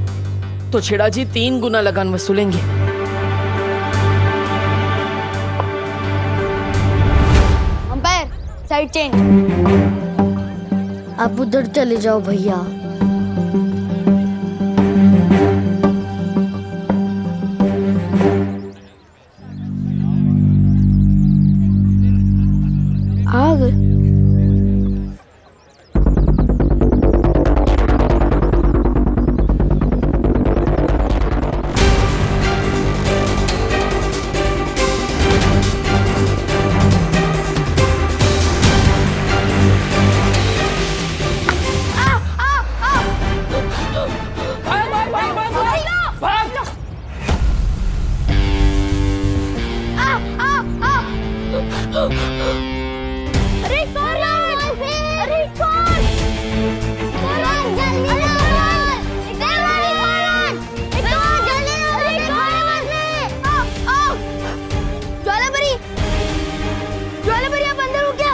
तो छेड़ा जी 3 गुना लगान वसूलेंगे। Umpire, side change. आप उधर चले जाओ भैया। आ गए। अरे कौन है? अरे कौन? जल्दी ज्वालापरी, ज्वालापरी आप अंदर हो क्या?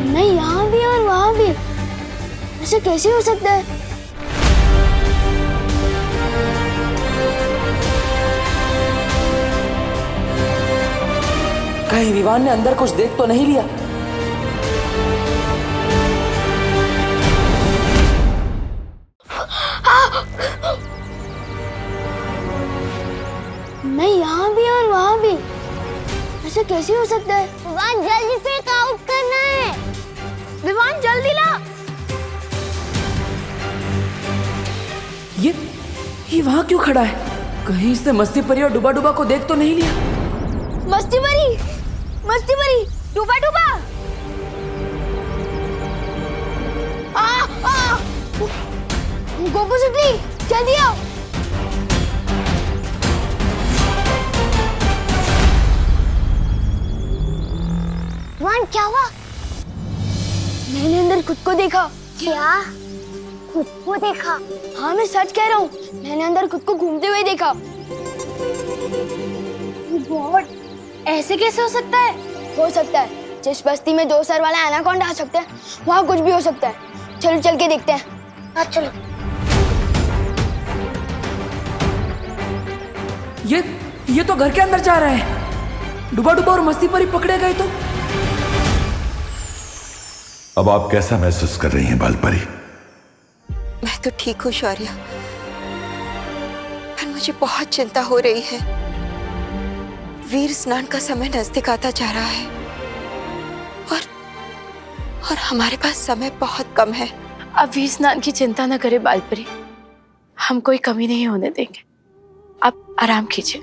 नहीं, यहाँ भी और वहाँ भी। ऐसे कैसे हो सकता है? कहीं विवान ने अंदर कुछ देख तो नहीं लिया? नहीं, यहाँ भी और वहाँ भी। ऐसे कैसे हो सकता है? विवान जल्दी से आउट करना है। विवान जल्दी ला। ये वहाँ क्यों खड़ा है? कहीं इसने मस्ती परी और डूबा डूबा को देख तो नहीं लिया? मस्ती परी, मस्ती परी, डूबा डूबा। गोपू शुक्ली, जल्दी आओ। विवान क्या हुआ? मैंने अंदर खुद को देखा। क्या? खुद को देखा? हाँ, मैं सच कह रहा हूँ। मैंने अंदर खुद को घूमते हुए देखा। गॉड, ऐसे कैसे हो सकता है? हो सकता है। जिस बस्ती में 2 सर वाला एनाकोंडा आ सकता है, वहाँ कुछ भी हो सकता है। चलो चल के देखते हैं। हाँ चलो। ये तो घर के अंदर जा रहा है। डूबा डूबा और मस्ती परी पकड़े गए तो? अब आप कैसा महसूस कर रही हैं बालपरी? मैं तो ठीक हूँ शौर्य, पर मुझे बहुत चिंता हो रही है। वीर स्नान का समय नजदीक आता जा रहा है और हमारे पास समय बहुत कम है। अब वीर स्नान की चिंता न करे बालपरी, हम कोई कमी नहीं होने देंगे। आप आराम कीजिए।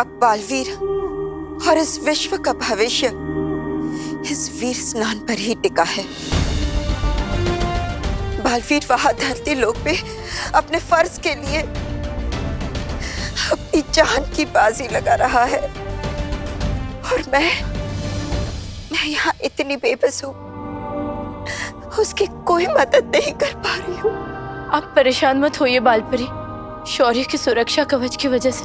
अब बालवीर और इस विश्व का भविष्य इस वीर स्नान पर ही टिका है। बालवीर वहां धरती लोक पे अपने फर्ज के लिए अपनी जान की बाजी लगा रहा है और मैं यहाँ इतनी बेबस हूँ, उसकी कोई मदद नहीं कर पा रही हूँ। आप परेशान मत होइए बालपरी। शौर्य की सुरक्षा कवच की वजह से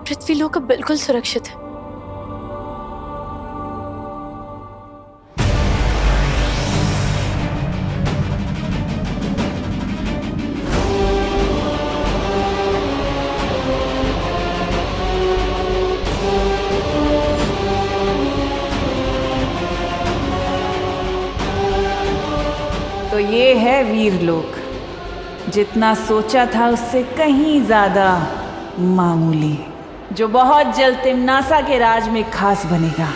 पृथ्वी लोक अब बिल्कुल सुरक्षित है। ये है वीरलोक। जितना सोचा था उससे कहीं ज्यादा मामूली, जो बहुत जल्द तिमनासा के राज में खास बनेगा।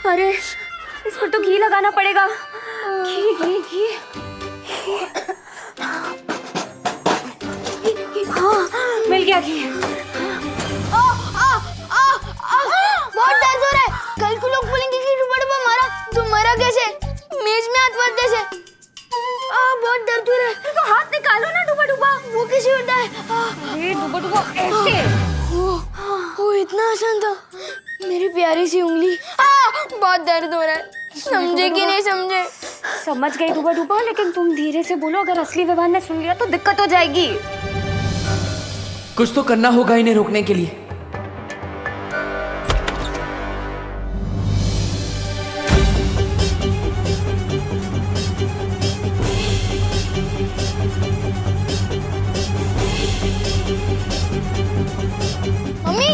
अरे इस पर तो घी लगाना पड़ेगा। घी घी घी। हाँ, मिल गया घी। बहुत दर्द हो रहा है। कल को लोग बोलेंगे कि डुबा मारा, तो मरा कैसे? मेज में हाथ फंस जैसे। बहुत दर्द हो रहा है। तो हाथ निकालो ना डुबा। वो कैसे होता है? ये डुबा ऐसे। वो इतना आसान था। मेरी प्यारी सी उंगली। बहुत दर्द हो रहा है। समझे कि नहीं समझे? समझ गई डुबा, लेकिन तुम धीरे से बोलो, अगर असली विवान ने सुन लिया तो दिक्कत हो जाएगी। कुछ तो करना होगा इन्हें रोकने के लिए। मम्मी,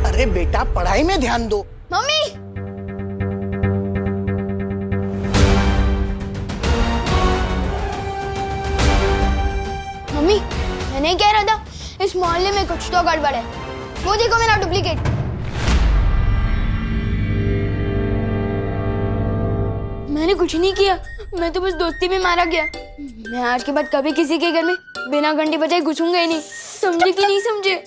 अरे बेटा, पढ़ाई में ध्यान दो। मम्मी, मम्मी, मैं नहीं कह रहा था इस मोहल्ले में कुछ तो गड़बड़ है। वो देखो मेरा डुप्लीकेट। मैंने कुछ नहीं किया, मैं तो बस दोस्ती में मारा गया। मैं आज के बाद कभी किसी के घर में बिना घंटी बजाए घुसूंगा ही नहीं। समझे कि नहीं समझे?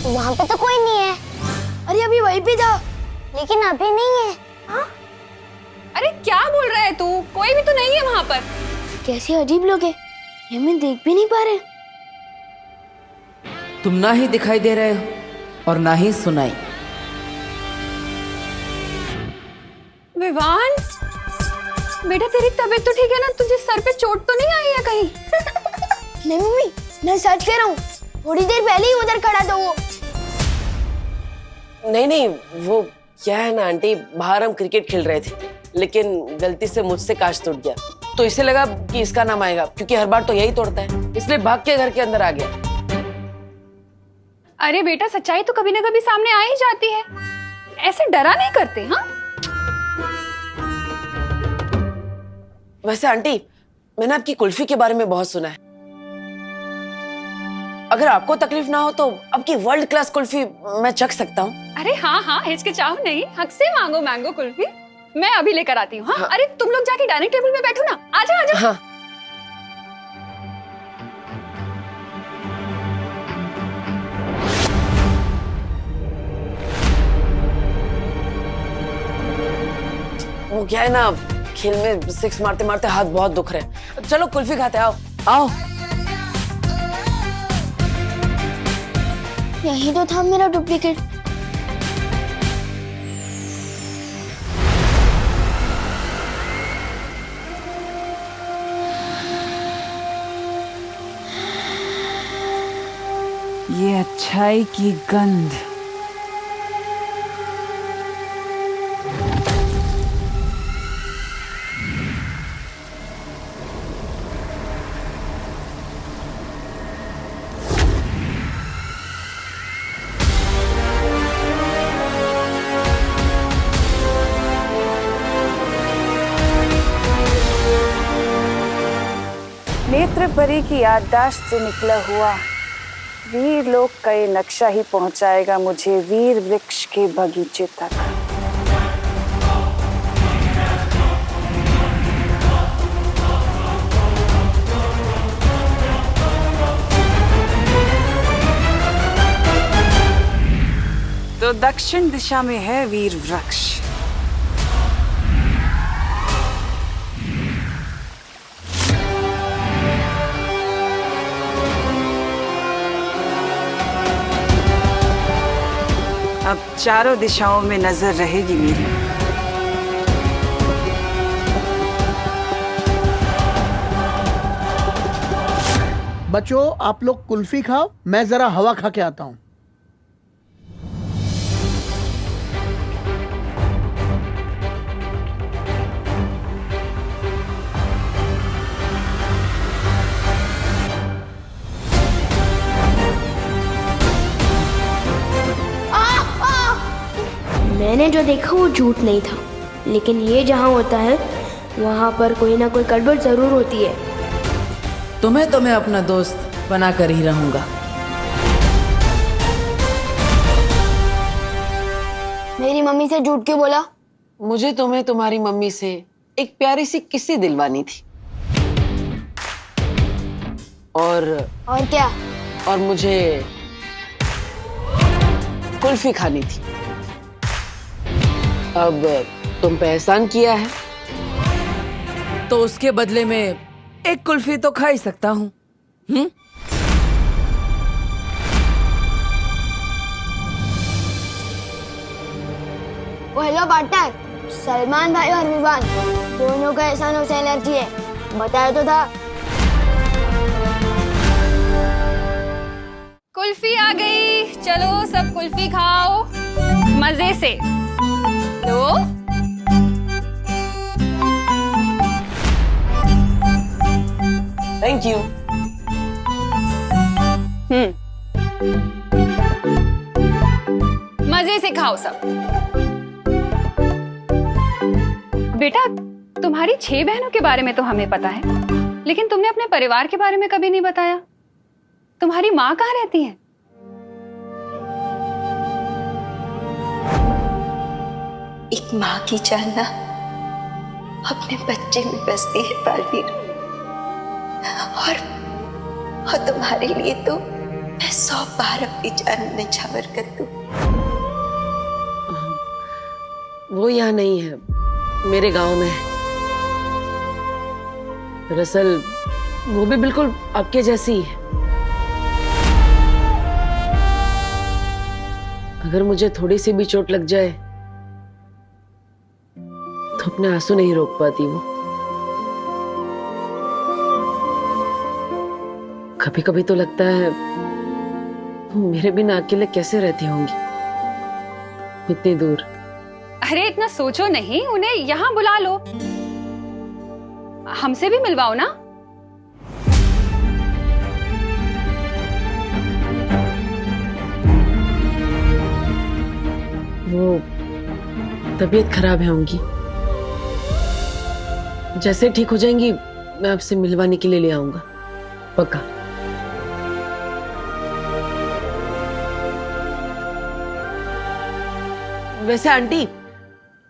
वहाँ पे तो कोई नहीं है। अरे अभी वहीं पे था। लेकिन अभी नहीं है। हाँ? अरे क्या बोल रहा है तू? कोई भी तो नहीं है वहाँ पर। कैसे अजीब लोग हैं, ये मैं देख भी नहीं पा रहे। तुम ना ही दिखाई दे रहे हो और ना ही सुनाई। विवान, बेटा तेरी तबीयत तो ठीक है ना? तुझे सर पे चोट तो नहीं आई है कहीं? नहीं मम्मी, मैं सच कह रहा हूँ। थोड़ी देर पहले ही उधर खड़ा था वो। नहीं, वो क्या है ना आंटी, बाहर हम क्रिकेट खेल रहे थे, लेकिन गलती से मुझसे कांच टूट गया, तो इसे लगा कि इसका नाम आएगा, क्योंकि हर बार तो यही तोड़ता है, इसलिए भाग के घर के अंदर आ गया। अरे बेटा, सच्चाई तो कभी ना कभी सामने आ ही जाती है। ऐसे डरा नहीं करते। हाँ, वैसे आंटी, मैंने आपकी कुल्फी के बारे में बहुत सुना है। अगर आपको तकलीफ ना हो तो आपकी वर्ल्ड क्लास कुल्फी मैं चख सकता हूँ। अरे हाँ, हिचकिचाओ नहीं, हक से मांगो मैंगो कुल्फी। मैं अभी लेकर आती हूँ। हाँ? अरे तुम लोग जाके डाइनिंग टेबल पे बैठो ना। आजा। हाँ। वो क्या है ना, खेल में सिक्स मारते मारते हाथ बहुत दुख रहे। चलो कुल्फी खाते, आओ। यही तो था मेरा डुप्लीकेट। ये अच्छाई की गंध। नेत्र परी की याददाश्त से निकला हुआ वीर लोक का ये नक्शा ही पहुंचाएगा मुझे वीर वृक्ष के बगीचे तक। तो दक्षिण दिशा में है वीर वृक्ष। अब चारों दिशाओं में नजर रहेगी मेरी। बच्चों, आप लोग कुल्फी खाओ, मैं जरा हवा खा के आता हूँ। मैंने जो देखा वो झूठ नहीं था, लेकिन ये जहाँ होता है वहाँ पर कोई ना कोई गड़बड़ जरूर होती है। तुम्हें तो मैं अपना दोस्त बना कर ही रहूंगा। मेरी मम्मी से झूठ क्यों बोला? मुझे तुम्हें तुम्हारी मम्मी से एक प्यारी सी किस्सी दिलवानी थी। और क्या? और मुझे कुल्फी खानी थी। अब तुम पे एहसान किया है तो उसके बदले में एक कुल्फी तो खा ही सकता हूँ। हेलो पार्टनर, सलमान भाई और विवान दोनों का एहसानों से एलर्जी है, बताया तो था। कुल्फी आ गई, चलो सब कुल्फी खाओ मजे से। लो थैंक यू। मजे से खाओ सब। बेटा, तुम्हारी 6 बहनों के बारे में तो हमें पता है, लेकिन तुमने अपने परिवार के बारे में कभी नहीं बताया। तुम्हारी माँ कहाँ रहती है? एक माँ की जान ना अपने बच्चे में बसती है बालवीर, और तुम्हारे लिए तो मैं 100 बार अपनी जान निछावर कर दूं। वो यहाँ नहीं है, मेरे गांव में है। दरअसल वो भी बिल्कुल आपके जैसी ही है। अगर मुझे थोड़ी सी भी चोट लग जाए तो अपने आंसू नहीं रोक पाती वो। कभी कभी तो लगता है वो मेरे बिना अकेले कैसे रहती होंगी इतनी दूर। अरे इतना सोचो नहीं, उन्हें यहाँ बुला लो, हमसे भी मिलवाओ ना। वो तबीयत खराब है उनकी, जैसे ठीक हो जाएंगी मैं आपसे मिलवाने के लिए ले आऊंगा, पक्का। वैसे आंटी,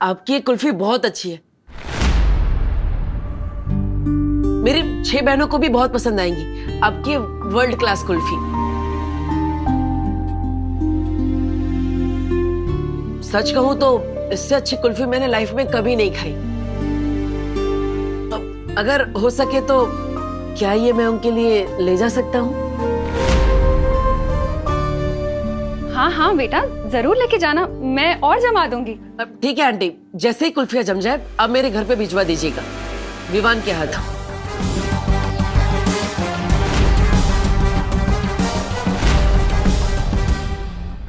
आपकी ये कुल्फी बहुत अच्छी है, मेरी 6 बहनों को भी बहुत पसंद आएंगी आपकी वर्ल्ड क्लास कुल्फी। सच कहूं तो इससे अच्छी कुल्फी मैंने लाइफ में कभी नहीं खाई। अगर हो सके तो क्या ये मैं उनके लिए ले जा सकता हूँ? हाँ हाँ बेटा, जरूर लेके जाना, मैं और जमा दूंगी। ठीक है आंटी, जैसे ही कुल्फियां जम जाए अब मेरे घर पे भिजवा दीजिएगा विवान के हाथ।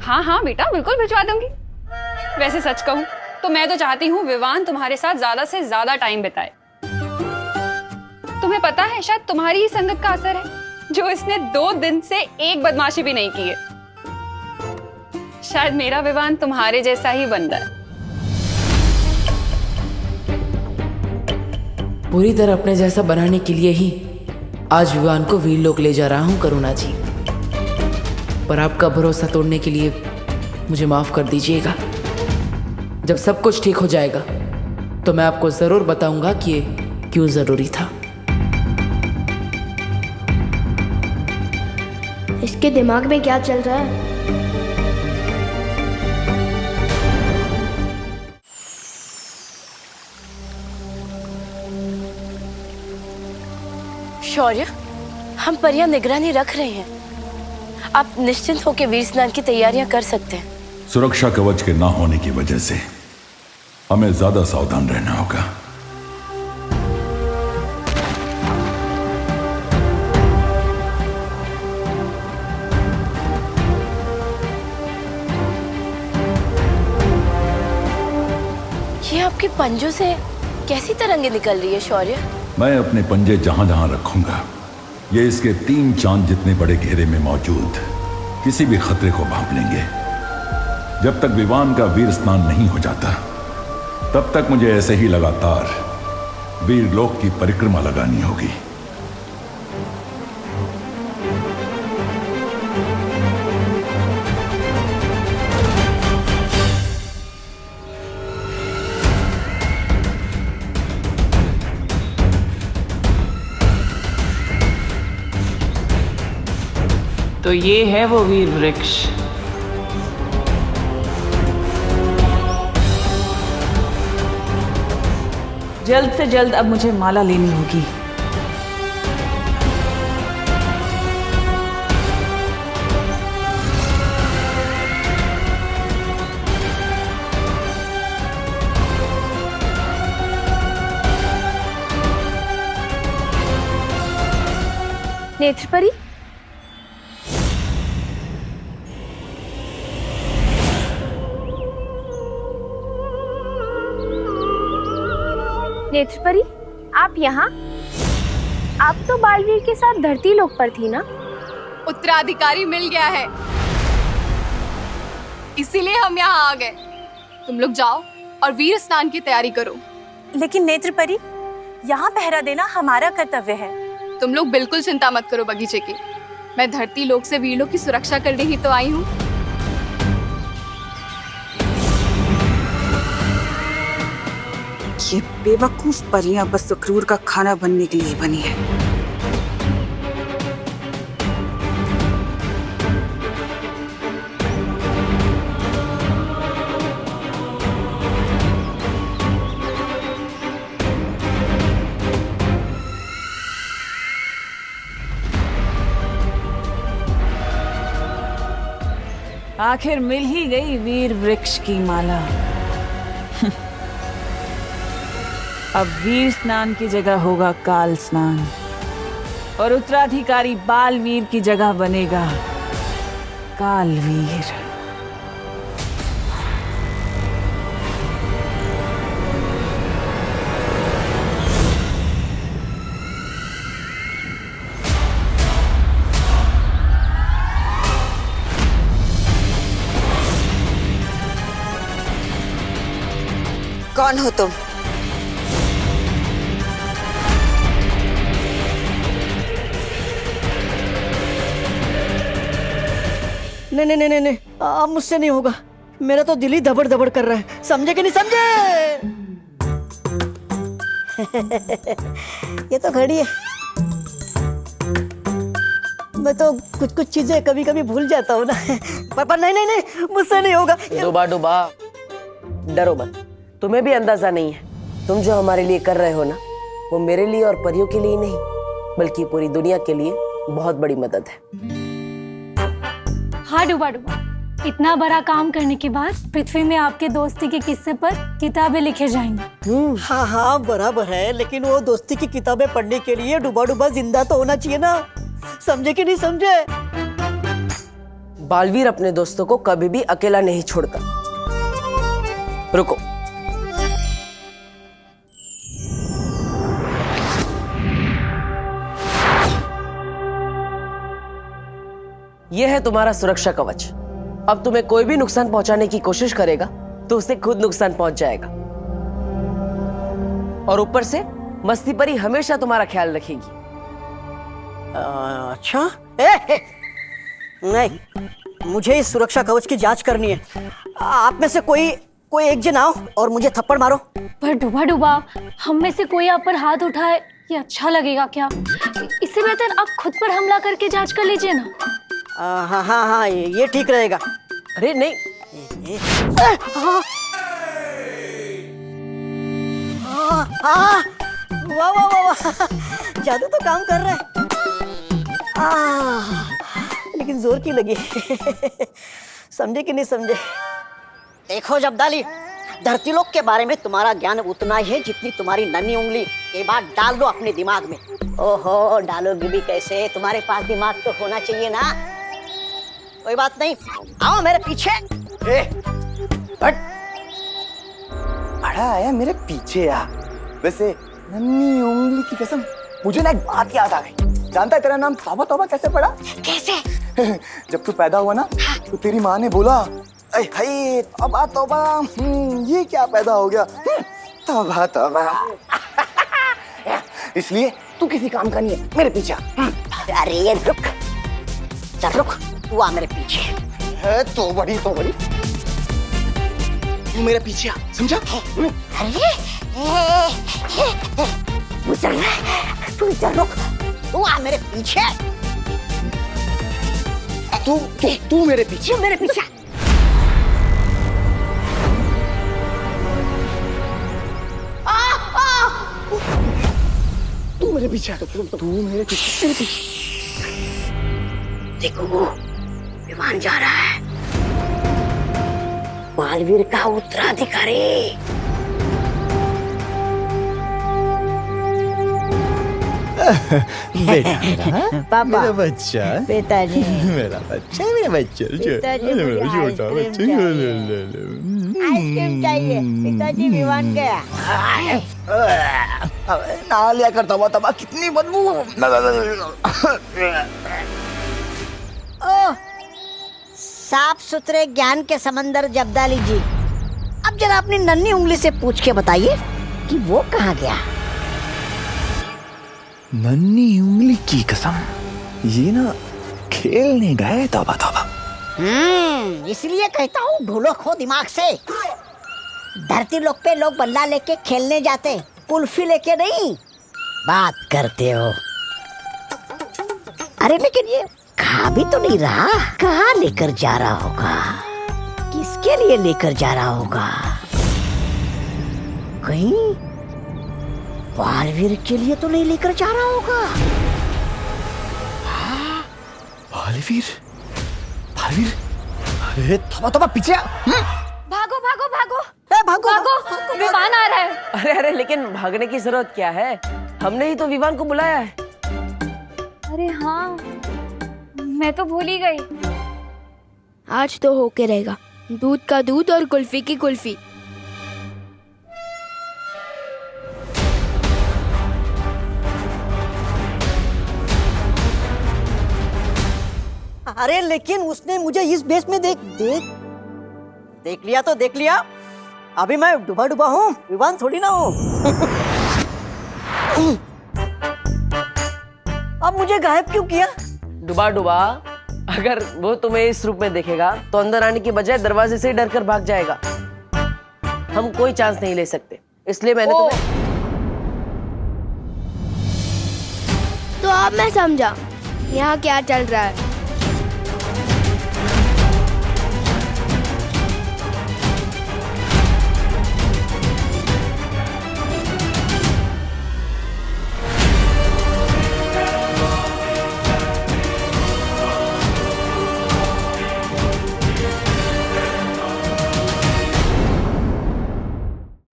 हाँ हाँ बेटा, बिल्कुल भिजवा दूंगी। वैसे सच कहूं तो मैं तो चाहती हूँ विवान तुम्हारे साथ ज्यादा से ज्यादा टाइम बिताए। तुम्हें पता है, शायद तुम्हारी ही संगत का असर है जो इसने 2 दिन से एक बदमाशी भी नहीं की है। शायद मेरा विवान तुम्हारे जैसा ही बन रहा है। पूरी तरह अपने जैसा बनाने के लिए ही आज विवान को वीरलोक ले जा रहा हूँ करुणा जी, पर आपका भरोसा तोड़ने के लिए मुझे माफ कर दीजिएगा। जब सब कुछ ठीक हो जाएगा तो मैं आपको जरूर बताऊंगा कि ये क्यों जरूरी था। इसके दिमाग में क्या चल रहा है? शौर्य, हम परियां निगरानी रख रहे हैं। आप निश्चिंत होकर वीर स्नान की तैयारियां कर सकते हैं। सुरक्षा कवच के ना होने की वजह से हमें ज्यादा सावधान रहना होगा। ये आपके पंजों से कैसी तरंगे निकल रही है शौर्य? मैं अपने पंजे जहां जहां रखूंगा, ये इसके 3 चांद जितने बड़े घेरे में मौजूद किसी भी खतरे को भांप लेंगे। जब तक विवान का वीर स्नान नहीं हो जाता, तब तक मुझे ऐसे ही लगातार वीर लोक की परिक्रमा लगानी होगी। तो ये है वो वीर वृक्ष। जल्द से जल्द अब मुझे माला लेनी होगी। नेत्रपरी, नेत्रपरी, आप यहाँ? आप तो बालवीर के साथ धरती लोक पर थी ना? उत्तराधिकारी मिल गया है, इसीलिए हम यहाँ आ गए। तुम लोग जाओ और वीर स्नान की तैयारी करो। लेकिन नेत्रपरी, यहाँ पहरा देना हमारा कर्तव्य है। तुम लोग बिल्कुल चिंता मत करो बगीचे की। मैं धरती लोक से वीर लोक की सुरक्षा करने ही तो आई हूँ। ये बेवकूफ परियां बस सुक्रूर का खाना बनने के लिए बनी है। आखिर मिल ही गई वीर वृक्ष की माला। अब वीर स्नान की जगह होगा काल स्नान और उत्तराधिकारी बालवीर की जगह बनेगा कालवीर। कौन हो तुम? नहीं नहीं नहीं नहीं, अब मुझसे नहीं होगा। मेरा तो दिल ही धबड़ धबड़ कर रहा है। समझे कि नहीं समझे? ये तो घड़ी है। मैं तो कुछ कुछ चीजें कभी कभी भूल जाता हूँ ना। पर नहीं नहीं नहीं, मुझसे नहीं होगा। डुबा डुबा, डरो मत। तुम्हें भी अंदाजा नहीं है, तुम जो हमारे लिए कर रहे हो ना, वो मेरे लिए और परियों के लिए नहीं, बल्कि पूरी दुनिया के लिए बहुत बड़ी मदद है। हाँ डुबा डुबा, इतना बड़ा काम करने के बाद पृथ्वी में आपके दोस्ती के किस्से पर किताबें लिखे जाएंगी। हाँ हाँ बराबर है, लेकिन वो दोस्ती की किताबें पढ़ने के लिए डुबा डुबा जिंदा तो होना चाहिए ना। समझे कि नहीं समझे? बालवीर अपने दोस्तों को कभी भी अकेला नहीं छोड़ता। रुको, यह है तुम्हारा सुरक्षा कवच। अब तुम्हें कोई भी नुकसान पहुंचाने की कोशिश करेगा तो उसे खुद नुकसान पहुंच जाएगा। और ऊपर से मस्ती परी हमेशा तुम्हारा ख्याल रखेगी। अच्छा, नहीं, मुझे इस सुरक्षा कवच की जांच करनी है। आप में से कोई एक जन आओ और मुझे थप्पड़ मारो। पर डुबा डुबा, हम में से कोई आप पर हाथ उठाए, ये अच्छा लगेगा क्या? इससे बेहतर आप खुद पर हमला करके जांच कर लीजिए ना। हाँ हाँ हाँ, ये ठीक रहेगा। अरे नहीं, वाह वाह वाह वाह, जादू तो काम कर रहा है। लेकिन जोर की लगी। समझे कि नहीं समझे? देखो जब्दाली, धरती लोक के बारे में तुम्हारा ज्ञान उतना ही है जितनी तुम्हारी नन्ही उंगली। ये बात डाल दो अपने दिमाग में। ओहो, डालोगी भी कैसे? तुम्हारे पास दिमाग तो होना चाहिए ना। कोई बात नहीं, आओ मेरे पीछे। बड़ा आया मेरे पीछे आ। वैसे नन्ही उंगली की कसम, मुझे ना एक बात याद आ गई। जानता है तेरा नाम तौबा तौबा कैसे पड़ा? कैसे? जब तू पैदा हुआ ना तो तेरी माँ ने बोला, अरे भाई तौबा तौबा, ये क्या पैदा हो गया? तौबा तौबा। इसलिए तू किसी काम का नहीं है, मेरे पीछे आ। अरे रुक, चल रुक, तू आ मेरे पीछे। है तो बड़ी तू मेरे पीछे आ, समझा? अरे तू चल रुक, तू आ मेरे पीछे। तू मेरे पीछे। तू मेरे पीछे। तू मेरे पीछे। देखो, विमान जा रहा है, बालवीर का उत्तराधिकारी। बेटा पापा, मेरा बच्चा, पिताजी, मेरा बच्चा, मेरा बच्चा, पिताजी, मुझे आइसक्रीम चाहिए। पिताजी विमान गया। ना लिया कर तौबा तौबा, कितनी बदबू। ओह, साफ सुथरे ज्ञान के समंदर जब्दाली जी, अब जरा अपनी नन्ही उंगली से पूछ के बताइए कि वो कहाँ गया। नन्ही उंगली की कसम, ये ना खेलने गए तौबा तौबा। इसलिए कहता हूँ ढूलो खो दिमाग से। धरती लोक पे लोग बल्ला लेके खेलने जाते, कुल्फी लेके नहीं। बात करते हो। अरे लेकिन ये खा भी तो नहीं रहा, कहाँ लेकर जा रहा होगा? किसके लिए लेकर जा रहा होगा? कहीं बालवीर के लिए तो नहीं लेकर जा रहा होगा? बालवीर, बालवीर, अरे तौबा तौबा पीछे आ। भागो भागो भागो, भागो भागो, विमान आ रहा है। अरे लेकिन भागने की जरूरत क्या है? हमने ही तो विमान को बुलाया है। अरे हाँ, मैं तो भूल ही गई। आज तो होके रहेगा, दूध का दूध और कुल्फी की कुल्फी। अरे लेकिन उसने मुझे इस बेस में देख लिया तो देख लिया। अभी मैं डूबा डूबा हूँ, विमान थोड़ी ना हूँ। अब मुझे गायब क्यों किया? डुबा डुबा, अगर वो तुम्हें इस रूप में देखेगा तो अंदर आने की बजाय दरवाजे से ही डर कर भाग जाएगा। हम कोई चांस नहीं ले सकते, इसलिए मैंने तुम्हें। तो अब मैं समझा यहाँ क्या चल रहा है।